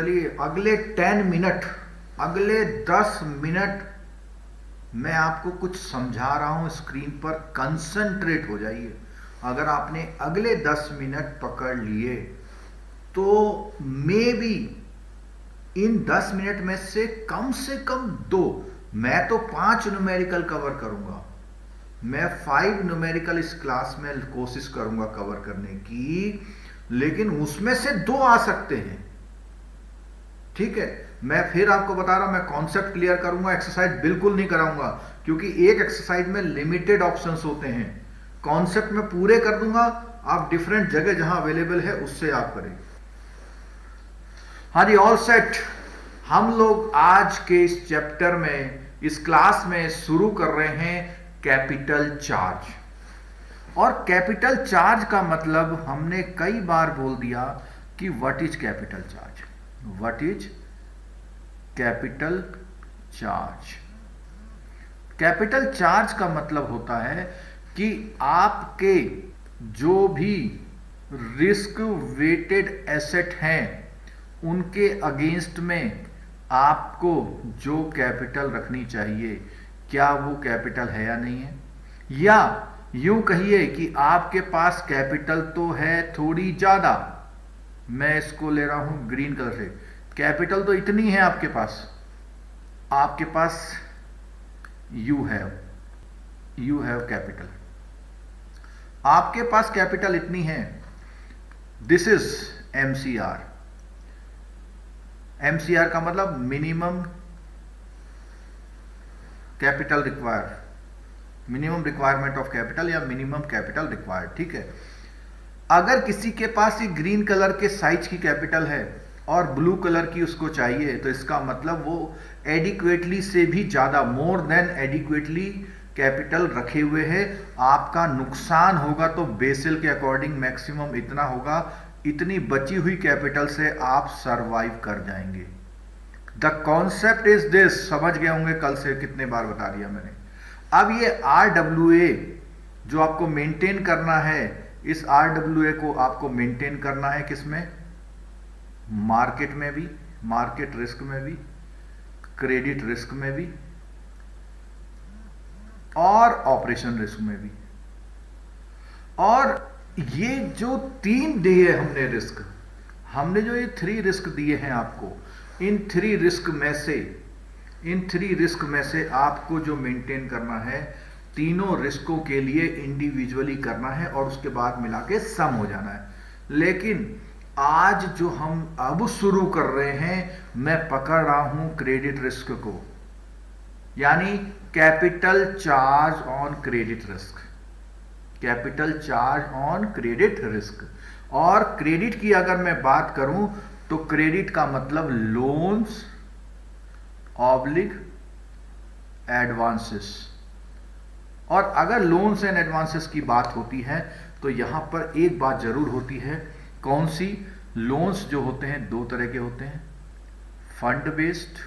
चलिए अगले 10 मिनट मैं आपको कुछ समझा रहा हूं, स्क्रीन पर कंसंट्रेट हो जाइए। अगर आपने अगले 10 मिनट पकड़ लिए तो मे बी इन 10 मिनट में से कम 2, मैं तो 5 न्यूमेरिकल कवर करूंगा, मैं 5 न्यूमेरिकल इस क्लास में कोशिश करूंगा कवर करने की, लेकिन उसमें से 2 आ सकते हैं। ठीक है, मैं फिर आपको बता रहा हूं, मैं कॉन्सेप्ट क्लियर करूंगा, एक्सरसाइज बिल्कुल नहीं कराऊंगा, क्योंकि एक एक्सरसाइज में लिमिटेड ऑप्शंस होते हैं। कॉन्सेप्ट में पूरे कर दूंगा, आप डिफरेंट जगह जहां अवेलेबल है उससे आप करें। हाँ जी, ऑल सेट। हम लोग आज के इस चैप्टर में, इस क्लास में शुरू कर रहे हैं कैपिटल चार्ज। और कैपिटल चार्ज का मतलब हमने कई बार बोल दिया कि what is capital charge, what is capital charge. Capital charge का मतलब होता है कि आपके जो भी रिस्क वेटेड एसेट हैं उनके अगेंस्ट में आपको जो कैपिटल रखनी चाहिए, क्या वो कैपिटल है या नहीं है। या यूं कहिए कि आपके पास कैपिटल तो है थोड़ी ज्यादा, मैं इसको ले रहा हूं ग्रीन कलर से, कैपिटल तो इतनी है आपके पास यू हैव कैपिटल, आपके पास कैपिटल इतनी है। This is MCR. एमसीआर का मतलब minimum capital require, minimum requirement of capital या मिनिमम कैपिटल रिक्वायर्ड। ठीक है, अगर किसी के पास ये ग्रीन कलर के साइज की कैपिटल है और ब्लू कलर की उसको चाहिए, तो इसका मतलब वो एडिक्वेटली से भी ज्यादा, मोर देन एडिक्वेटली कैपिटल रखे हुए है। आपका नुकसान होगा तो बेसिल के अकॉर्डिंग मैक्सिमम इतना होगा, इतनी बची हुई कैपिटल से आप सरवाइव कर जाएंगे। द कॉन्सेप्ट इज दिस, समझ गए होंगे, कल से कितने बार बता दिया मैंने। अब ये RWA जो आपको मेंटेन करना है, इस RWA को आपको मेंटेन करना है किसमें, मार्केट में भी, मार्केट रिस्क में भी, क्रेडिट रिस्क में भी और ऑपरेशन रिस्क में भी। और ये जो 3 दिए हमने रिस्क, हमने जो ये 3 रिस्क दिए हैं आपको, इन 3 रिस्क में से आपको जो मेंटेन करना है, तीनों रिस्कों के लिए इंडिविजुअली करना है और उसके बाद मिला के सम हो जाना है। लेकिन आज जो हम अब शुरू कर रहे हैं, मैं पकड़ रहा हूं क्रेडिट रिस्क को, यानी capital charge on credit risk, capital charge on credit risk. और क्रेडिट की अगर मैं बात करूं तो क्रेडिट का मतलब लोन्स ऑब्लिक एडवांसेस। और अगर लोन्स एंड एडवांसेस की बात होती है तो यहां पर एक बात जरूर होती है, कौन सी, लोन्स जो होते हैं 2 तरह के होते हैं, फंड बेस्ड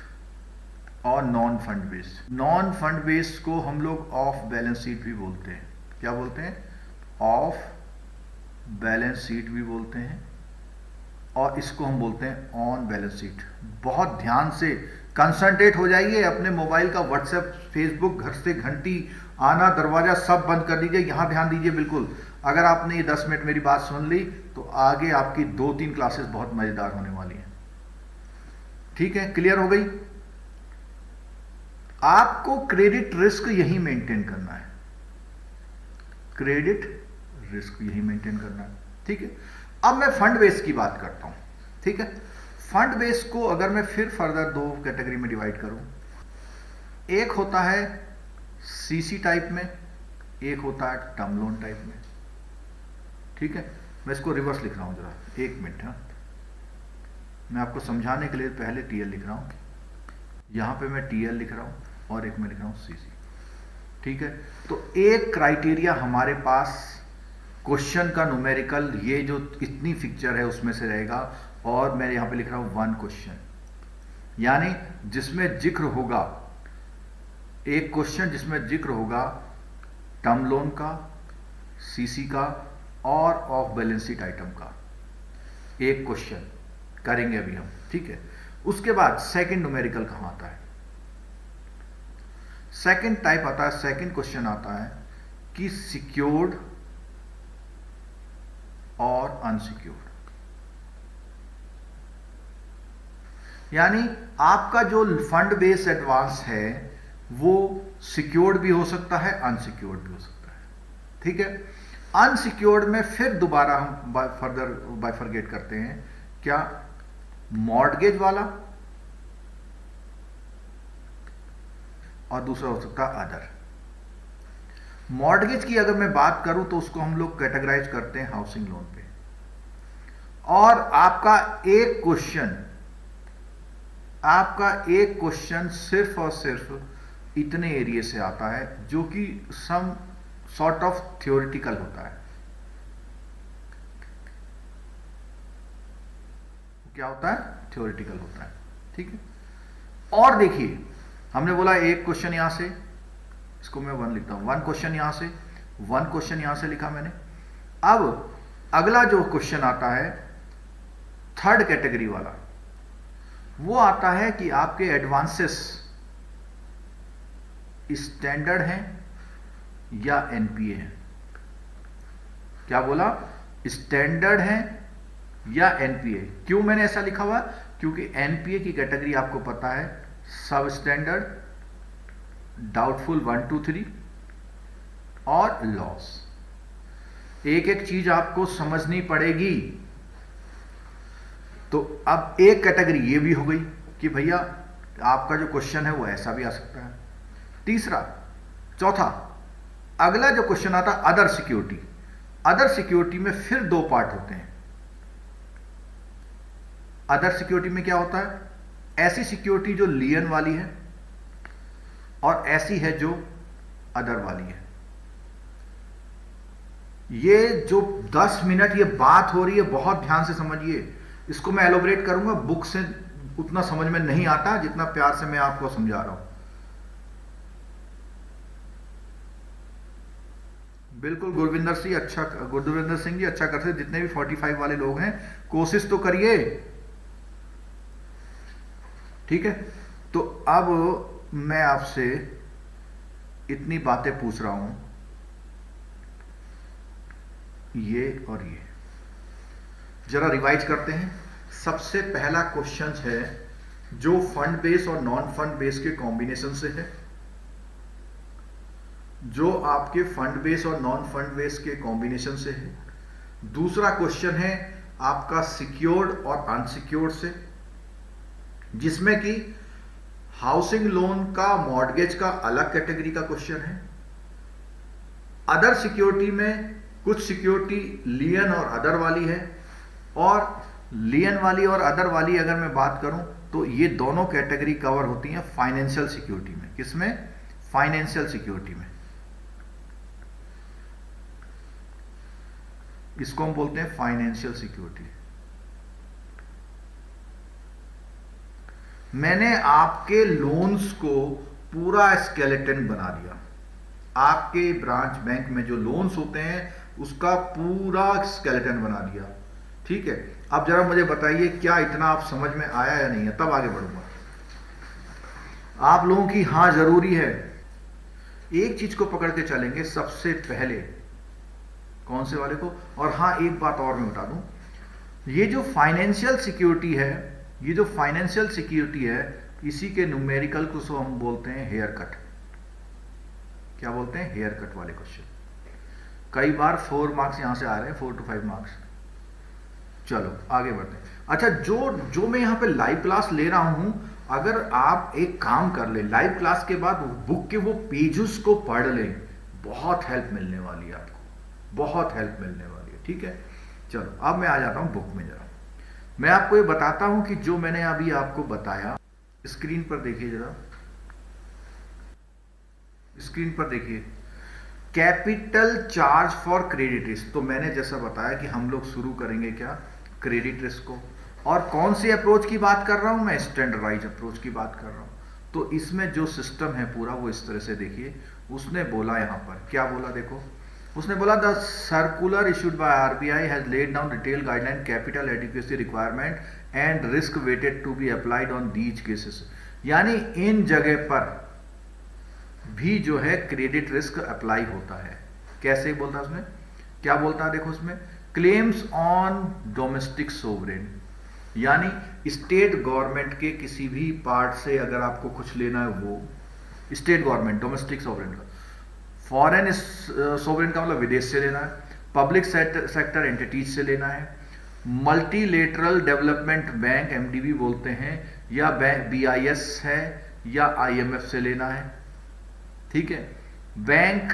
और non fund based. Non fund based को हम लोग ऑफ बैलेंस शीट भी बोलते हैं। क्या बोलते हैं, ऑफ बैलेंस शीट भी बोलते हैं, और इसको हम बोलते हैं ऑन बैलेंस शीट। बहुत ध्यान से कंसंट्रेट हो जाइए, अपने मोबाइल का व्हाट्सएप, फेसबुक, घर से घंटी आना, दरवाजा सब बंद कर दीजिए, यहां ध्यान दीजिए बिल्कुल। अगर आपने ये 10 मिनट मेरी बात सुन ली तो आगे आपकी 2-3 क्लासेस बहुत मजेदार होने वाली हैं। ठीक है, क्लियर हो गई। आपको क्रेडिट रिस्क यही मेंटेन करना है, क्रेडिट रिस्क यही मेंटेन करना है। ठीक है, अब मैं फंड बेस की बात करता हूं। ठीक है, फंड बेस को अगर मैं फिर फर्दर 2 कैटेगरी में डिवाइड करूं, एक होता है सीसी टाइप में, एक होता है टर्म लोन टाइप में। ठीक है, मैं इसको रिवर्स लिख रहा हूं, जरा 1 मिनट। हाँ, मैं आपको समझाने के लिए पहले टीएल लिख रहा हूं, यहां पे मैं टीएल लिख रहा हूं और एक में लिख रहा हूं सीसी। ठीक है, तो एक क्राइटेरिया हमारे पास क्वेश्चन का न्यूमेरिकल, ये जो इतनी पिक्चर है उसमें से रहेगा, और मैं यहां पे लिख रहा हूं 1 क्वेश्चन, यानी जिसमें जिक्र होगा, एक क्वेश्चन जिसमें जिक्र होगा टर्म लोन का, सीसी का और ऑफ बैलेंस शीट आइटम का, एक क्वेश्चन। करेंगे अभी हम, ठीक है। उसके बाद सेकंड न्यूमेरिकल कहां आता है? सेकंड टाइप आता है, सेकंड क्वेश्चन आता है कि सिक्योर्ड और अनसिक्योर्ड, यानी आपका जो फंड बेस्ड एडवांस है वो सिक्योर्ड भी हो सकता है, अनसिक्योर्ड भी हो सकता है, ठीक है। अनसिक्योर्ड में फिर दोबारा हम फर्दर बाइफरगेट करते हैं, क्या मॉर्टगेज वाला और दूसरा हो सकता है अदर। मॉर्टगेज की अगर मैं बात करूं तो उसको हम लोग कैटेगराइज करते हैं हाउसिंग लोन पे, और आपका एक क्वेश्चन सिर्फ और सिर्फ इतने एरिया से आता है जो कि सम सॉर्ट ऑफ थ्योरेटिकल होता है। क्या होता है? थ्योरेटिकल होता है, ठीक है। और देखिए, हमने बोला एक क्वेश्चन यहां से, इसको मैं 1 लिखता हूं, 1 क्वेश्चन यहां से, 1 क्वेश्चन यहां से लिखा मैंने। अब अगला जो क्वेश्चन आता है थर्ड कैटेगरी वाला, वो आता है कि आपके एडवांसेस स्टैंडर्ड हैं या एनपीए हैं। क्या बोला? स्टैंडर्ड हैं या एनपीए। क्यों मैंने ऐसा लिखा हुआ? क्योंकि एनपीए की कैटेगरी आपको पता है, सब स्टैंडर्ड, डाउटफुल 1 2 3 और लॉस। एक एक चीज आपको समझनी पड़ेगी। तो अब एक कैटेगरी ये भी हो गई कि भैया आपका जो क्वेश्चन है वो ऐसा भी आ सकता है। तीसरा, चौथा, अगला जो क्वेश्चन आता है अदर सिक्योरिटी। अदर सिक्योरिटी में फिर 2 पार्ट होते हैं। अदर सिक्योरिटी में क्या होता है? ऐसी सिक्योरिटी जो लियन वाली है और ऐसी है जो अदर वाली है। ये जो 10 मिनट ये बात हो रही है, बहुत ध्यान से समझिए। इसको मैं एलोबरेट करूंगा, बुक से उतना समझ में नहीं आता जितना प्यार से मैं आपको समझा रहा हूं। बिल्कुल गुरविंदर सिंह जी अच्छा करते। जितने भी 45 वाले लोग हैं, कोशिश तो करिए, ठीक है। तो अब मैं आपसे इतनी बातें पूछ रहा हूं, ये और ये जरा रिवाइज करते हैं। सबसे पहला क्वेश्चन है जो फंड बेस और नॉन फंड बेस के कॉम्बिनेशन से है, जो आपके फंड बेस और नॉन फंड बेस के कॉम्बिनेशन से है। दूसरा क्वेश्चन है आपका सिक्योर्ड और अनसिक्योर्ड से, जिसमें कि हाउसिंग लोन का, मॉर्टगेज का अलग कैटेगरी का क्वेश्चन है। अदर सिक्योरिटी में कुछ सिक्योरिटी लियन और अदर वाली है, और लियन वाली और अदर वाली अगर मैं बात करूं तो ये दोनों कैटेगरी कवर होती हैं फाइनेंशियल सिक्योरिटी में। किसमें? फाइनेंशियल सिक्योरिटी में। इसको हम बोलते हैं फाइनेंशियल सिक्योरिटी। मैंने आपके लोन्स को पूरा स्केलेटन बना दिया। आपके ब्रांच बैंक में जो लोन्स होते हैं उसका पूरा स्केलेटन बना दिया, ठीक है। अब जरा मुझे बताइए क्या इतना आप समझ में आया या नहीं है, तब आगे बढ़ूंगा। आप लोगों की हां जरूरी है। एक चीज को पकड़ के चलेंगे सबसे पहले, कौन से वाले को? और हां, एक बात और मैं बता दूं, ये जो फाइनेंशियल सिक्योरिटी है, ये जो फाइनेंशियल सिक्योरिटी है, इसी के न्यूमेरिकल को सो हम बोलते हैं हेयर कट। क्या बोलते हैं? हेयर कट वाले क्वेश्चन। कई बार 4 मार्क्स यहां से आ रहे हैं, 4 to 5 मार्क्स। चलो आगे बढ़ते हैं। अच्छा, जो मैं यहां पे लाइव क्लास ले रहा हूं, अगर आप एक काम कर ले, लाइव क्लास के बाद बुक के वो पेजेस को पढ़ लें, बहुत हेल्प मिलने वाली है आपको, बहुत हेल्प मिलने वाली है, ठीक है। चलो अब मैं आ जाता हूं बुक में। जरा मैं आपको ये बताता हूं कि जो मैंने अभी आपको बताया, स्क्रीन पर देखिए, जरा स्क्रीन पर देखिए, capital charge for credit risk. तो मैंने जैसा बताया कि हम लोग शुरू करेंगे क्या? क्रेडिट रिस्क को। और कौन सी अप्रोच की बात कर रहा हूं मैं? स्टैंडर्डाइज अप्रोच की बात कर रहा हूं। तो इसमें जो सिस्टम है पूरा वो इस तरह से देखिए। उसने बोला यहां पर क्या बोला? देखो, उसने बोला the circular issued by RBI has laid down detail guideline capital adequacy requirement and risk weighted to be applied on these cases. यानी इन जगह पर भी जो है क्रेडिट रिस्क अप्लाई होता है। कैसे बोलता है उसने, क्या बोलता है देखो उसमें, क्लेम्स ऑन डोमेस्टिक सोवरेन, यानी स्टेट गवर्नमेंट के किसी भी पार्ट से अगर आपको कुछ लेना है वो स्टेट गवर्नमेंट डोमेस्टिक सोवरेन का, फॉरेन सोवरेन का मतलब विदेश से लेना है, पब्लिक सेक्टर एंटिटीज से लेना है, मल्टीलेटरल डेवलपमेंट बैंक एमडीबी बोलते हैं, या बीआईएस है या आईएमएफ से लेना है, ठीक है, बैंक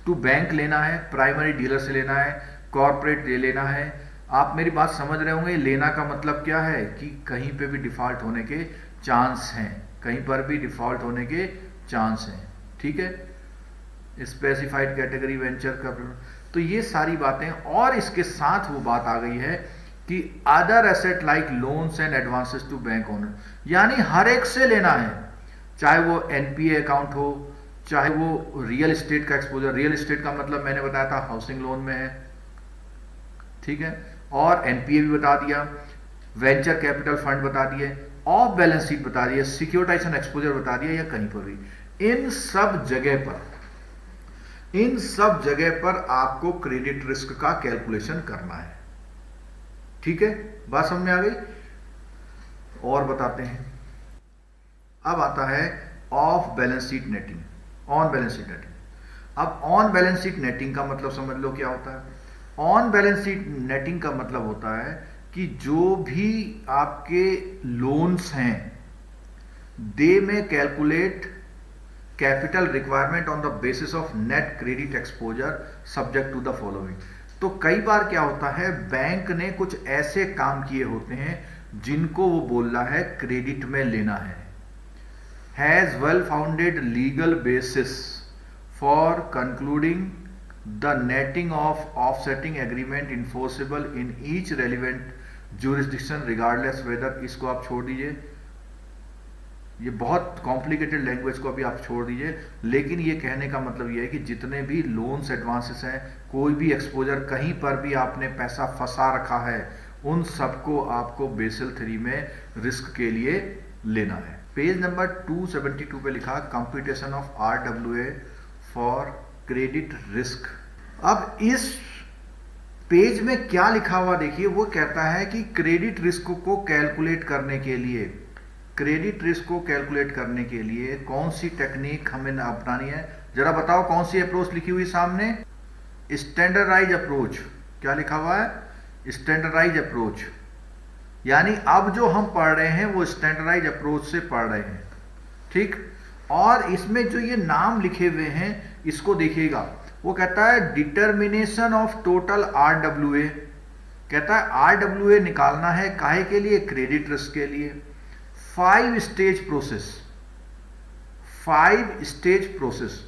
टू बैंक लेना है, प्राइमरी डीलर से लेना है, कॉर्पोरेट ले लेना है। आप मेरी बात समझ रहे होंगे, लेना का मतलब क्या है कि कहीं पे भी डिफॉल्ट होने के चांस हैं, कहीं पर भी डिफॉल्ट होने के चांस हैं, ठीक है, स्पेसिफाइड कैटेगरी वेंचर का। तो ये सारी बातें, और इसके साथ वो बात आ गई है कि other asset like loans and advances to bank owner, यानी हर एक से लेना है, चाहे वो एनपीए अकाउंट हो, चाहे वो रियल एस्टेट का एक्सपोजर, रियल एस्टेट का मतलब मैंने बताया था हाउसिंग लोन में है, ठीक है, और एनपीए भी बता दिया, वेंचर कैपिटल फंड बता दिए, ऑफ बैलेंस शीट बता दिया, सिक्योरिटाइजेशन एक्सपोजर बता दिया, या कहीं पर भी इन सब जगह पर आपको क्रेडिट रिस्क का कैलकुलेशन करना है, ठीक है, बात समझ में आ गई। और बताते हैं, अब आता है of balance sheet netting, on balance sheet netting. अब ऑन बैलेंस शीट नेटिंग का मतलब समझ लो क्या होता है। ऑन बैलेंस शीट नेटिंग का मतलब होता है कि जो भी आपके लोन्स हैं they may calculate capital requirement on the basis of net credit exposure subject to the following. तो कई बार क्या होता है, बैंक ने कुछ ऐसे काम किए होते हैं जिनको वो बोल रहा है क्रेडिट में लेना है, has well founded legal basis for concluding the netting of offsetting agreement enforceable in each relevant jurisdiction regardless weather. इसको आप छोड़ दीजिए, ये बहुत कॉम्प्लिकेटेड लैंग्वेज को अभी आप छोड़ दीजिए, लेकिन ये कहने का मतलब ये है कि जितने भी लोन्स एडवांसेस हैं, कोई भी एक्सपोजर, कहीं पर भी आपने पैसा फंसा रखा है, उन सबको आपको बेसल 3 में रिस्क के लिए लेना है। पेज नंबर 272 पे लिखा computation of RWA for credit risk. अब इस पेज में क्या लिखा हुआ देखिए, वो कहता है कि क्रेडिट रिस्क को कैलकुलेट करने के लिए, क्रेडिट रिस्क को कैलकुलेट करने के लिए कौन सी टेक्निक हमें अपनानी है, जरा बताओ कौन सी अप्रोच लिखी हुई सामने, स्टैंडर्डाइज अप्रोच। क्या लिखा हुआ है, स्टैंडर्डाइज अप्रोच, यानी अब जो हम पढ़ रहे हैं वो स्टैंडर्डाइज अप्रोच से पढ़ रहे हैं, ठीक। और इसमें जो ये नाम लिखे हुए हैं इसको देखिएगा, वो कहता है डिटर्मिनेशन ऑफ टोटल आरडब्ल्यूए, कहता है आरडब्ल्यूए निकालना है काहे के लिए, क्रेडिट रिस्क के लिए। 5 स्टेज प्रोसेस, 5 स्टेज प्रोसेस।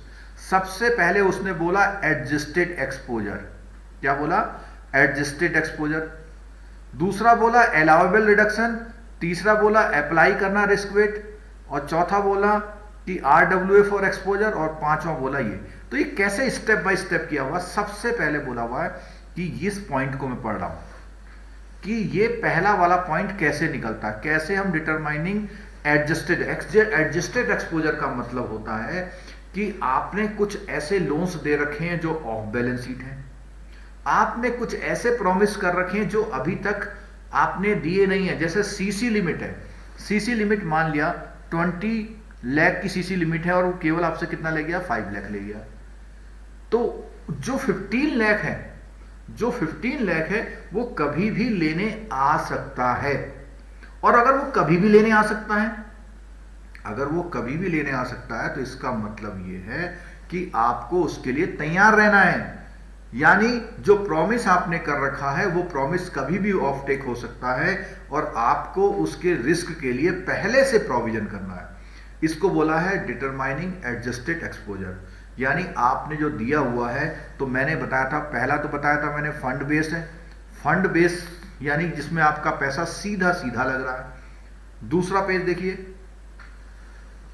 सबसे पहले उसने बोला एडजस्टेड एक्सपोजर, क्या बोला, एडजस्टेड एक्सपोजर। दूसरा बोला अलाउएबल रिडक्शन, तीसरा बोला अप्लाई करना रिस्क वेट, और चौथा बोला कि आरडब्ल्यूए फॉर एक्सपोजर, और पांचवा बोला ये। तो ये कैसे स्टेप बाय स्टेप किया हुआ, सबसे पहले बोला हुआ है कि इस पॉइंट को मैं पढ़ रहा हूं कि ये पहला वाला पॉइंट कैसे निकलता है, कैसे हम डिटरमाइनिंग एडजस्टेड एक्सपोजर का मतलब होता है कि आपने कुछ ऐसे लोन्स दे रखे हैं जो ऑफ बैलेंस शीट हैं, आपने कुछ ऐसे प्रॉमिस कर रखे हैं जो अभी तक आपने दिए नहीं है। जैसे सीसी लिमिट है, सीसी लिमिट मान लिया 20 लाख की सीसी लिमिट है और वो केवल आपसे कितना ले गया, 5 लाख ले गया। तो जो 15 लाख है, जो 15 लाख है वो कभी भी लेने आ सकता है। और अगर वो कभी भी लेने आ सकता है, अगर वो कभी भी लेने आ सकता है तो इसका मतलब ये है कि आपको उसके लिए तैयार रहना है। यानी जो प्रॉमिस आपने कर रखा है वो प्रॉमिस कभी भी ऑफ टेक हो सकता है और आपको उसके रिस्क के लिए पहले से प्रोविजन करना है। इसको बोला है डिटरमाइनिंग एडजस्टेड एक्सपोजर। यानी आपने जो दिया हुआ है, तो मैंने बताया था, पहला तो बताया था मैंने फंड बेस है, फंड बेस यानी जिसमें आपका पैसा सीधा सीधा लग रहा है। दूसरा पेज देखिए,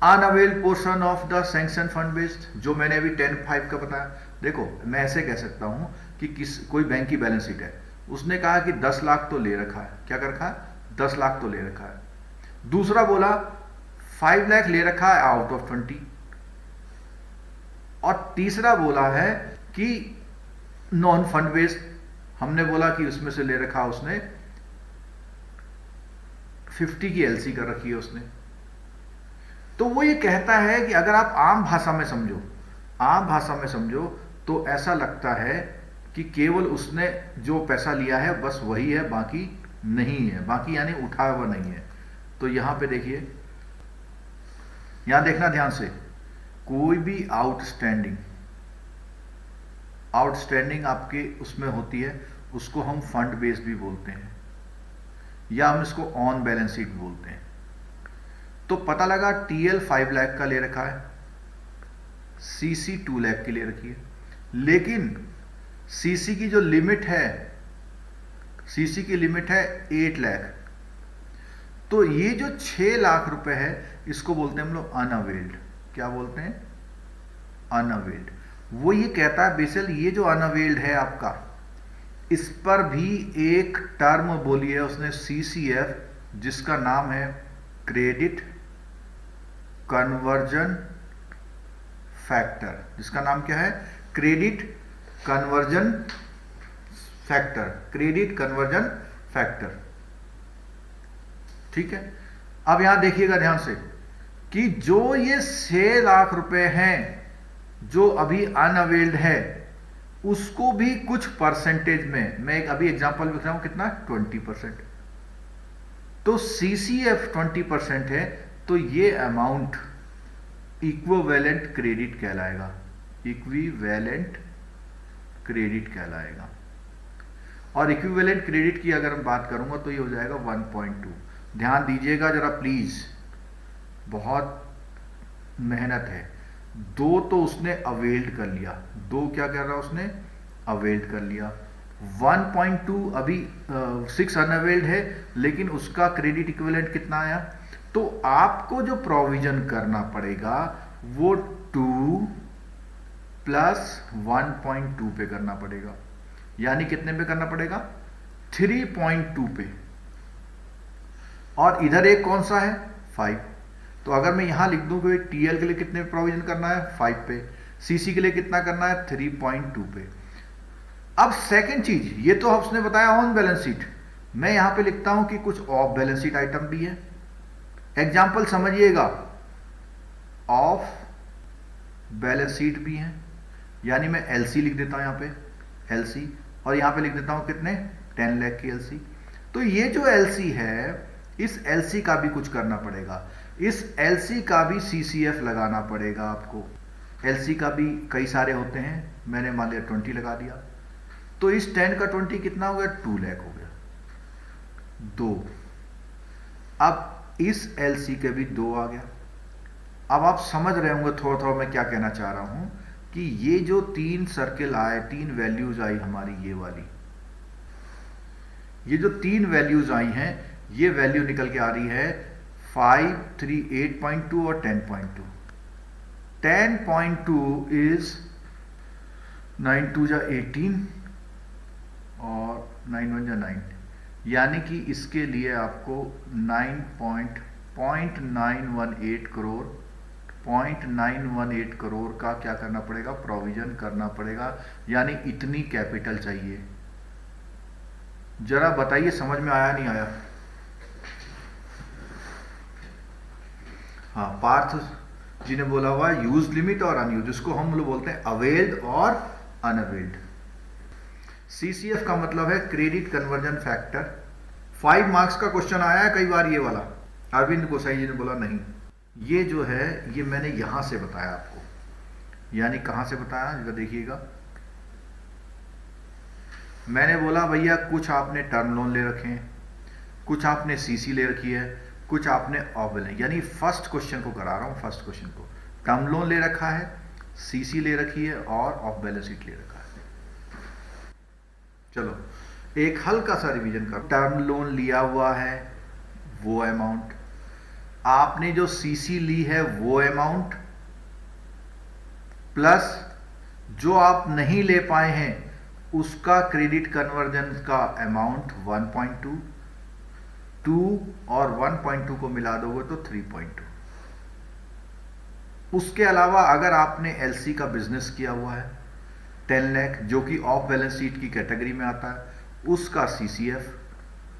unavailed portion of the sanction fund based, जो मैंने अभी 10.5 का बताया। देखो मैं ऐसे कह सकता हूं कि कोई बैंक की बैलेंस शीट है, उसने कहा कि 10 लाख तो ले रखा है, क्या कर रखा है, 10 लाख तो ले रखा है। दूसरा बोला 5 लाख ले रखा है आउट ऑफ 20, और तीसरा बोला है कि नॉन फंड बेस्ड, हमने बोला कि उसमें से ले रखा उसने 50 की एलसी कर रखी है उसने। तो वो ये कहता है कि अगर आप आम भाषा में समझो, आम भाषा में समझो तो ऐसा लगता है कि केवल उसने जो पैसा लिया है बस वही है, बाकी नहीं है, बाकी यानी उठाया हुआ नहीं है। तो यहां पे देखिए, यहां देखना ध्यान से, कोई भी आउटस्टैंडिंग आपके उसमें होती है, उसको हम फंड बेस्ड भी बोलते हैं, या हम इसको ऑन बैलेंस शीट बोलते हैं। तो पता लगा टीएल 5 लाख का ले रखा है, सीसी 2 लाख की ले रखी है, लेकिन सीसी की जो लिमिट है, सीसी की लिमिट है 8 लाख। तो ये जो 6 लाख रुपए है इसको बोलते हैं हम लोग अनअवेल्ड। क्या बोलते हैं, अनअवेल्ड। वो ये कहता है बेसिल ये जो अनअवेल्ड है आपका, इस पर भी एक टर्म बोली है उसने सीसीएफ, जिसका नाम है क्रेडिट कन्वर्जन फैक्टर। जिसका नाम क्या है, credit conversion factor, credit conversion factor. ठीक है, अब यहां देखिएगा ध्यान से कि जो ये 6 लाख रुपए हैं जो अभी अनअवेल्ड है, उसको भी कुछ परसेंटेज में, मैं एक अभी एग्जांपल लिख रहा हूं, कितना, 20%। तो सीसीएफ 20% है, तो ये अमाउंट इक्विवेलेंट क्रेडिट कहलाएगा, इक्विवेलेंट क्रेडिट कहलाएगा। और इक्विवेलेंट क्रेडिट की अगर मैं बात करूंगा तो ये हो जाएगा 1.2। ध्यान दीजिएगा जरा प्लीज, बहुत मेहनत है। 2 तो उसने अवेल्ड कर लिया, 2 क्या कर रहा उसने, अवेल्ड कर लिया। 1.2 अभी 6 अनअवेल्ड है, लेकिन उसका क्रेडिट इक्विवेलेंट कितना आया। तो आपको जो प्रोविजन करना पड़ेगा वो 2 प्लस 1.2 पे करना पड़ेगा, यानी कितने पे करना पड़ेगा, 3.2 पे। और इधर एक कौन सा है, 5। तो अगर मैं यहां लिख दूं कि टीएल के लिए कितने प्रोविजन करना है, 5 पे, सीसी के लिए कितना करना है, 3.2 पे। अब सेकंड चीज, ये तो उसने बताया ऑन बैलेंस शीट, मैं यहां पे लिखता हूं कि कुछ ऑफ बैलेंस शीट आइटम भी है। एग्जाम्पल समझिएगा, ऑफ बैलेंस शीट भी है, यानी मैं एलसी लिख देता हूं यहां पे, एलसी, और यहां पे लिख देता हूं कितने, 10 लाख की एलसी। तो ये जो एलसी है, इस एलसी का भी कुछ करना पड़ेगा, इस एलसी का भी सीसीएफ लगाना पड़ेगा आपको। एलसी का भी कई सारे होते हैं, मैंने मान लिया 20 लगा दिया, तो इस 10 का 20 कितना हो गया, 2 लाख हो गया, 2। अब इस एलसी के भी 2 आ गया। अब आप समझ रहे होंगे थोड़ा थोड़ा मैं क्या कहना चाह रहा हूं, कि ये जो 3 सर्किल आए, 3 वैल्यूज आई हमारी, ये वाली, ये जो 3 वैल्यूज आई हैं, ये वैल्यू निकल के आ रही है 5, 3, 8.2 और 10.2। 10.2 इज 9 2 जा 18 और 9 1 जा 9, यानी कि इसके लिए आपको 0.918 करोड़, 0.918 करोड़ का क्या करना पड़ेगा, प्रोविजन करना पड़ेगा, यानी इतनी कैपिटल चाहिए। जरा बताइए समझ में आया नहीं आया। हाँ, पार्थ जी ने बोला हुआ यूज लिमिट और अनयूज, जिसको हम लोग बोलते हैं अवेल्ड और अनअवेल्ड। सीसीएफ का मतलब है क्रेडिट कन्वर्जन फैक्टर। 5 मार्क्स का क्वेश्चन आया है कई बार ये वाला, अरविंद गोसाई जी ने बोला नहीं, ये जो है ये मैंने यहां से बताया आपको, यानी कहां से बताया, जरा देखिएगा। मैंने बोला भैया कुछ आपने टर्म लोन ले रखे हैं, कुछ आपने सीसी ले रखी है, कुछ आपने ऑफ बैलेंस, यानी फर्स्ट क्वेश्चन को करा रहा हूं, फर्स्ट क्वेश्चन को, टर्म लोन ले रखा है, सीसी ले रखी है और ऑफ बैलेंस शीट ले रखा है। चलो एक हल्का सा रिवीजन कर, टर्म लोन लिया हुआ है वो अमाउंट, आपने जो सीसी ली है वो अमाउंट, प्लस जो आप नहीं ले पाए हैं उसका क्रेडिट कन्वर्जन का अमाउंट 1.2, 2 और 1.2 को मिला दोगे तो 3.2। उसके अलावा अगर आपने एलसी का बिजनेस किया हुआ है 10 लाख जो कि ऑफ बैलेंस शीट की कैटेगरी में आता है, उसका सीसीएफ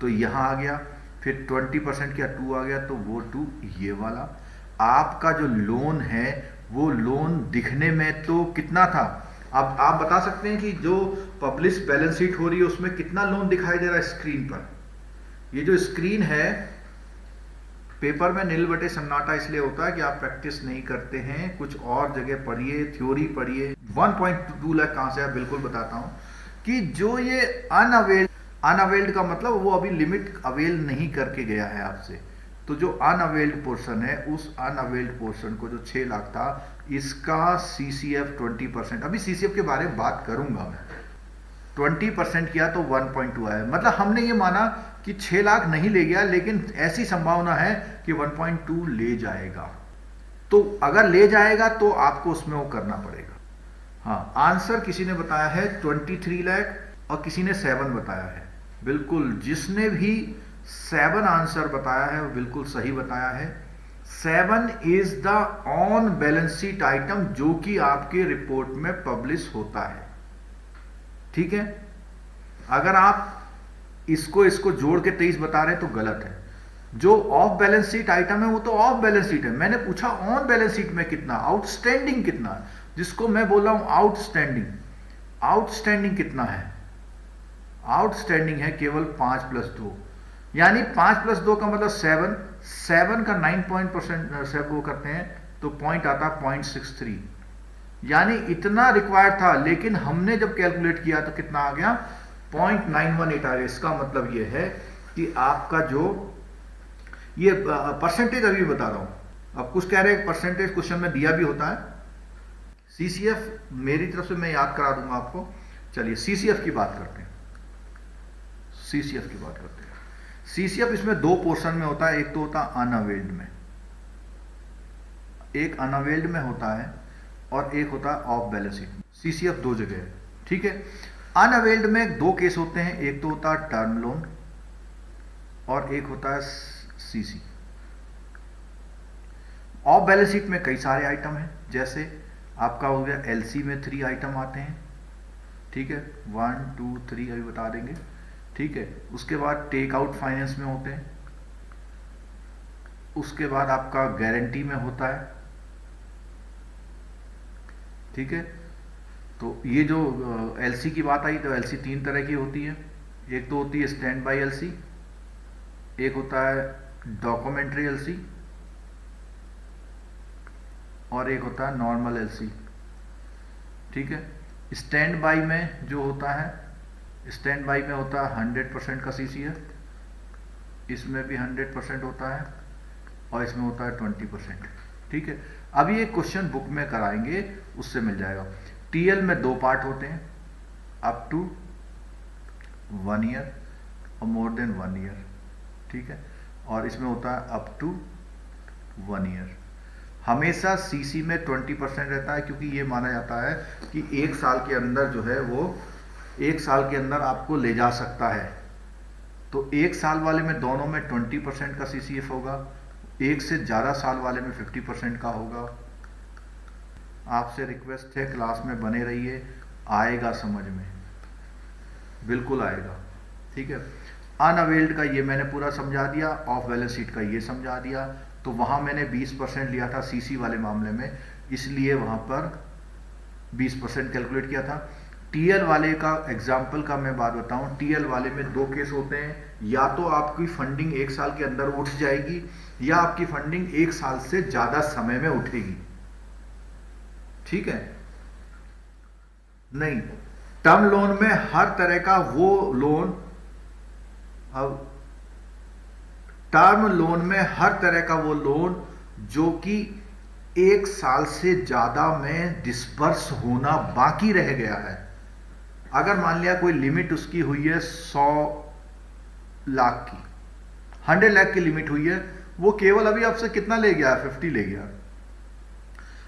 तो यहां आ गया, फिर 20% क्या 2 आ गया तो वो 2 ये वाला। आपका जो लोन है वो लोन दिखने में तो कितना था, अब आप बता सकते हैं कि जो पब्लिश बैलेंस शीट हो रही है उसमें कितना लोन दिखाई दे रहा है स्क्रीन पर। ये जो स्क्रीन है, पेपर में नील बटे सन्नाटा इसलिए होता है कि आप प्रैक्टिस नहीं करते हैं, कुछ और जगह पढ़िए, थ्योरी पढ़िए। 1.2 लाख कहां से है बिल्कुल बताता हूं कि जो ये अनअवेल्ड का मतलब वो अभी लिमिट अवेल नहीं करके गया है आपसे, तो जो अनअवेल्ड पोर्शन है उस अनअवेल्ड पोर्शन को जो 6 लाख था इसका सीसीएफ 20%, अभी सीसीएफ के बारे में बात करूंगा मैं, 20% किया तो 1.2 आया। मतलब हमने ये माना कि 6 लाख नहीं ले गया, लेकिन ऐसी संभावना है कि 1.2 ले जाएगा। तो अगर ले जाएगा तो आपको उसमें वो करना पड़ेगा। हाँ, आंसर किसी ने बताया है 23 लाख और किसी ने 7 बताया है। बिल्कुल, जिसने भी 7 आंसर बताया है वो बिल्कुल सही बताया है। 7 is the on balance sheet item जो कि आपके रिपोर्ट में पब्लिश होता है। ठीक है, अगर आप इसको जोड़ के 23 बता रहे हैं तो गलत है। जो ऑफ बैलेंस शीट आइटम है वो तो ऑफ बैलेंस शीट है। मैंने पूछा ऑन बैलेंस शीट में कितना, आउटस्टैंडिंग कितना, जिसको मैं बोल रहा हूं आउटस्टैंडिंग। आउटस्टैंडिंग कितना है, आउटस्टैंडिंग है केवल 5 + 2, यानी 5 + 2 का मतलब 7, 7 का 9% से वो करते हैं तो पॉइंट आता 0.63, यानी इतना रिक्वायर्ड था, लेकिन हमने जब कैलकुलेट किया तो कितना आ गया 0.918 आ गया। इसका मतलब ये है कि आपका जो ये परसेंटेज अभी बता रहा हूं, अब कुछ कह रहे हैं परसेंटेज क्वेश्चन में दिया भी होता है। सीसीएफ मेरी तरफ से मैं याद करा दूंगा आपको। चलिए सीसीएफ की बात करते हैं, सीसीएफ की बात करते हैं। सीसीएफ इसमें 2 पोर्शन में होता है, एक तो होता है अनअवेल्ड में, एक अनअवेल्ड में होता है और एक होता है ऑफ बैलेंस शीट। सीसीएफ 2 जगह है, ठीक है। अनअवेल्ड में 2 केस होते हैं, एक तो होता है टर्म लोन और एक होता है सीसी। ऑफ बैलेंस शीट में कई सारे आइटम हैं, जैसे आपका हो गया एलसी में 3 आइटम आते हैं, ठीक है, 1 2 3 अभी बता देंगे, ठीक है। उसके बाद टेक आउट फाइनेंस में होते हैं, उसके बाद आपका गारंटी में होता है, ठीक है। तो ये जो एलसी की बात आई तो एलसी 3 तरह की होती है, एक तो होती है स्टैंड बाय एलसी, एक होता है डॉक्यूमेंट्री एलसी और एक होता है नॉर्मल एलसी, ठीक है। स्टैंड बाय में जो होता है, स्टैंड बाय में होता है 100% का सीसीएफ, इसमें भी 100% होता है और इसमें होता है 20%, ठीक है। अभी एक क्वेश्चन बुक में कराएंगे, उससे मिल जाएगा। टीएल में 2 पार्ट होते हैं, अप टू 1 ईयर और मोर देन 1 ईयर, ठीक है, और इसमें होता है अप टू 1 ईयर। हमेशा सीसी में 20% रहता है, क्योंकि ये माना जाता है कि 1 साल के अंदर जो है वो 1 साल के अंदर आपको ले जा सकता है। तो 1 साल वाले में दोनों में 20% का सीसीएफ होगा, 1 से ज़्यादा साल वाले में 50% का होगा। आपसे रिक्वेस्ट है क्लास में बने रहिए, आएगा समझ में, बिल्कुल आएगा, ठीक है। अनअवेल्ड का ये मैंने पूरा समझा दिया, ऑफ बैलेंस शीट का ये समझा दिया। तो वहां मैंने 20% लिया था सीसी वाले मामले में, इसलिए वहां पर 20% कैलकुलेट किया था। टीएल वाले का एग्जाम्पल का मैं बात बताऊं, टीएल वाले में 2 केस होते हैं, या तो आपकी फंडिंग 1 साल के अंदर उठ जाएगी या आपकी फंडिंग 1 साल से ज्यादा समय में उठेगी, ठीक है। नहीं, टर्म लोन में हर तरह का वो लोन, अब टर्म लोन में हर तरह का वो लोन जो कि 1 साल से ज्यादा में डिस्बर्स होना बाकी रह गया है। अगर मान लिया कोई लिमिट उसकी हुई है 100 लाख की, 100 लाख की लिमिट हुई है, वो केवल अभी आपसे कितना ले गया, 50 ले गया।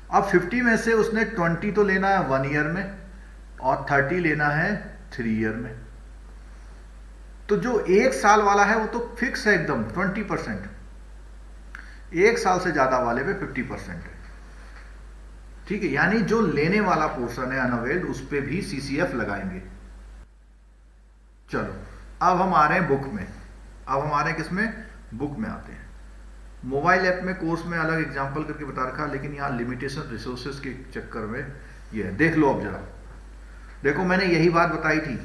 अब 50 में से उसने 20 तो लेना है 1 ईयर में और 30 लेना है 3 ईयर में। तो जो 1 साल वाला है वो तो फिक्स है एकदम 20%, 1 साल से ज्यादा वाले पे 50% है। ठीक है, यानी जो लेने वाला पोर्शन है अनअवेल्ड उस पे भी सीसीएफ लगाएंगे। चलो अब हम आ रहे हैं बुक में। अब हम आ रहे हैं किसमें? बुक में आते हैं। मोबाइल ऐप में कोर्स में अलग एग्जांपल करके बता रखा, लेकिन यहाँ लिमिटेशन रिसोर्सेज के चक्कर में ये है। देख लो अब जरा, देखो मैंने यही बात बताई थी।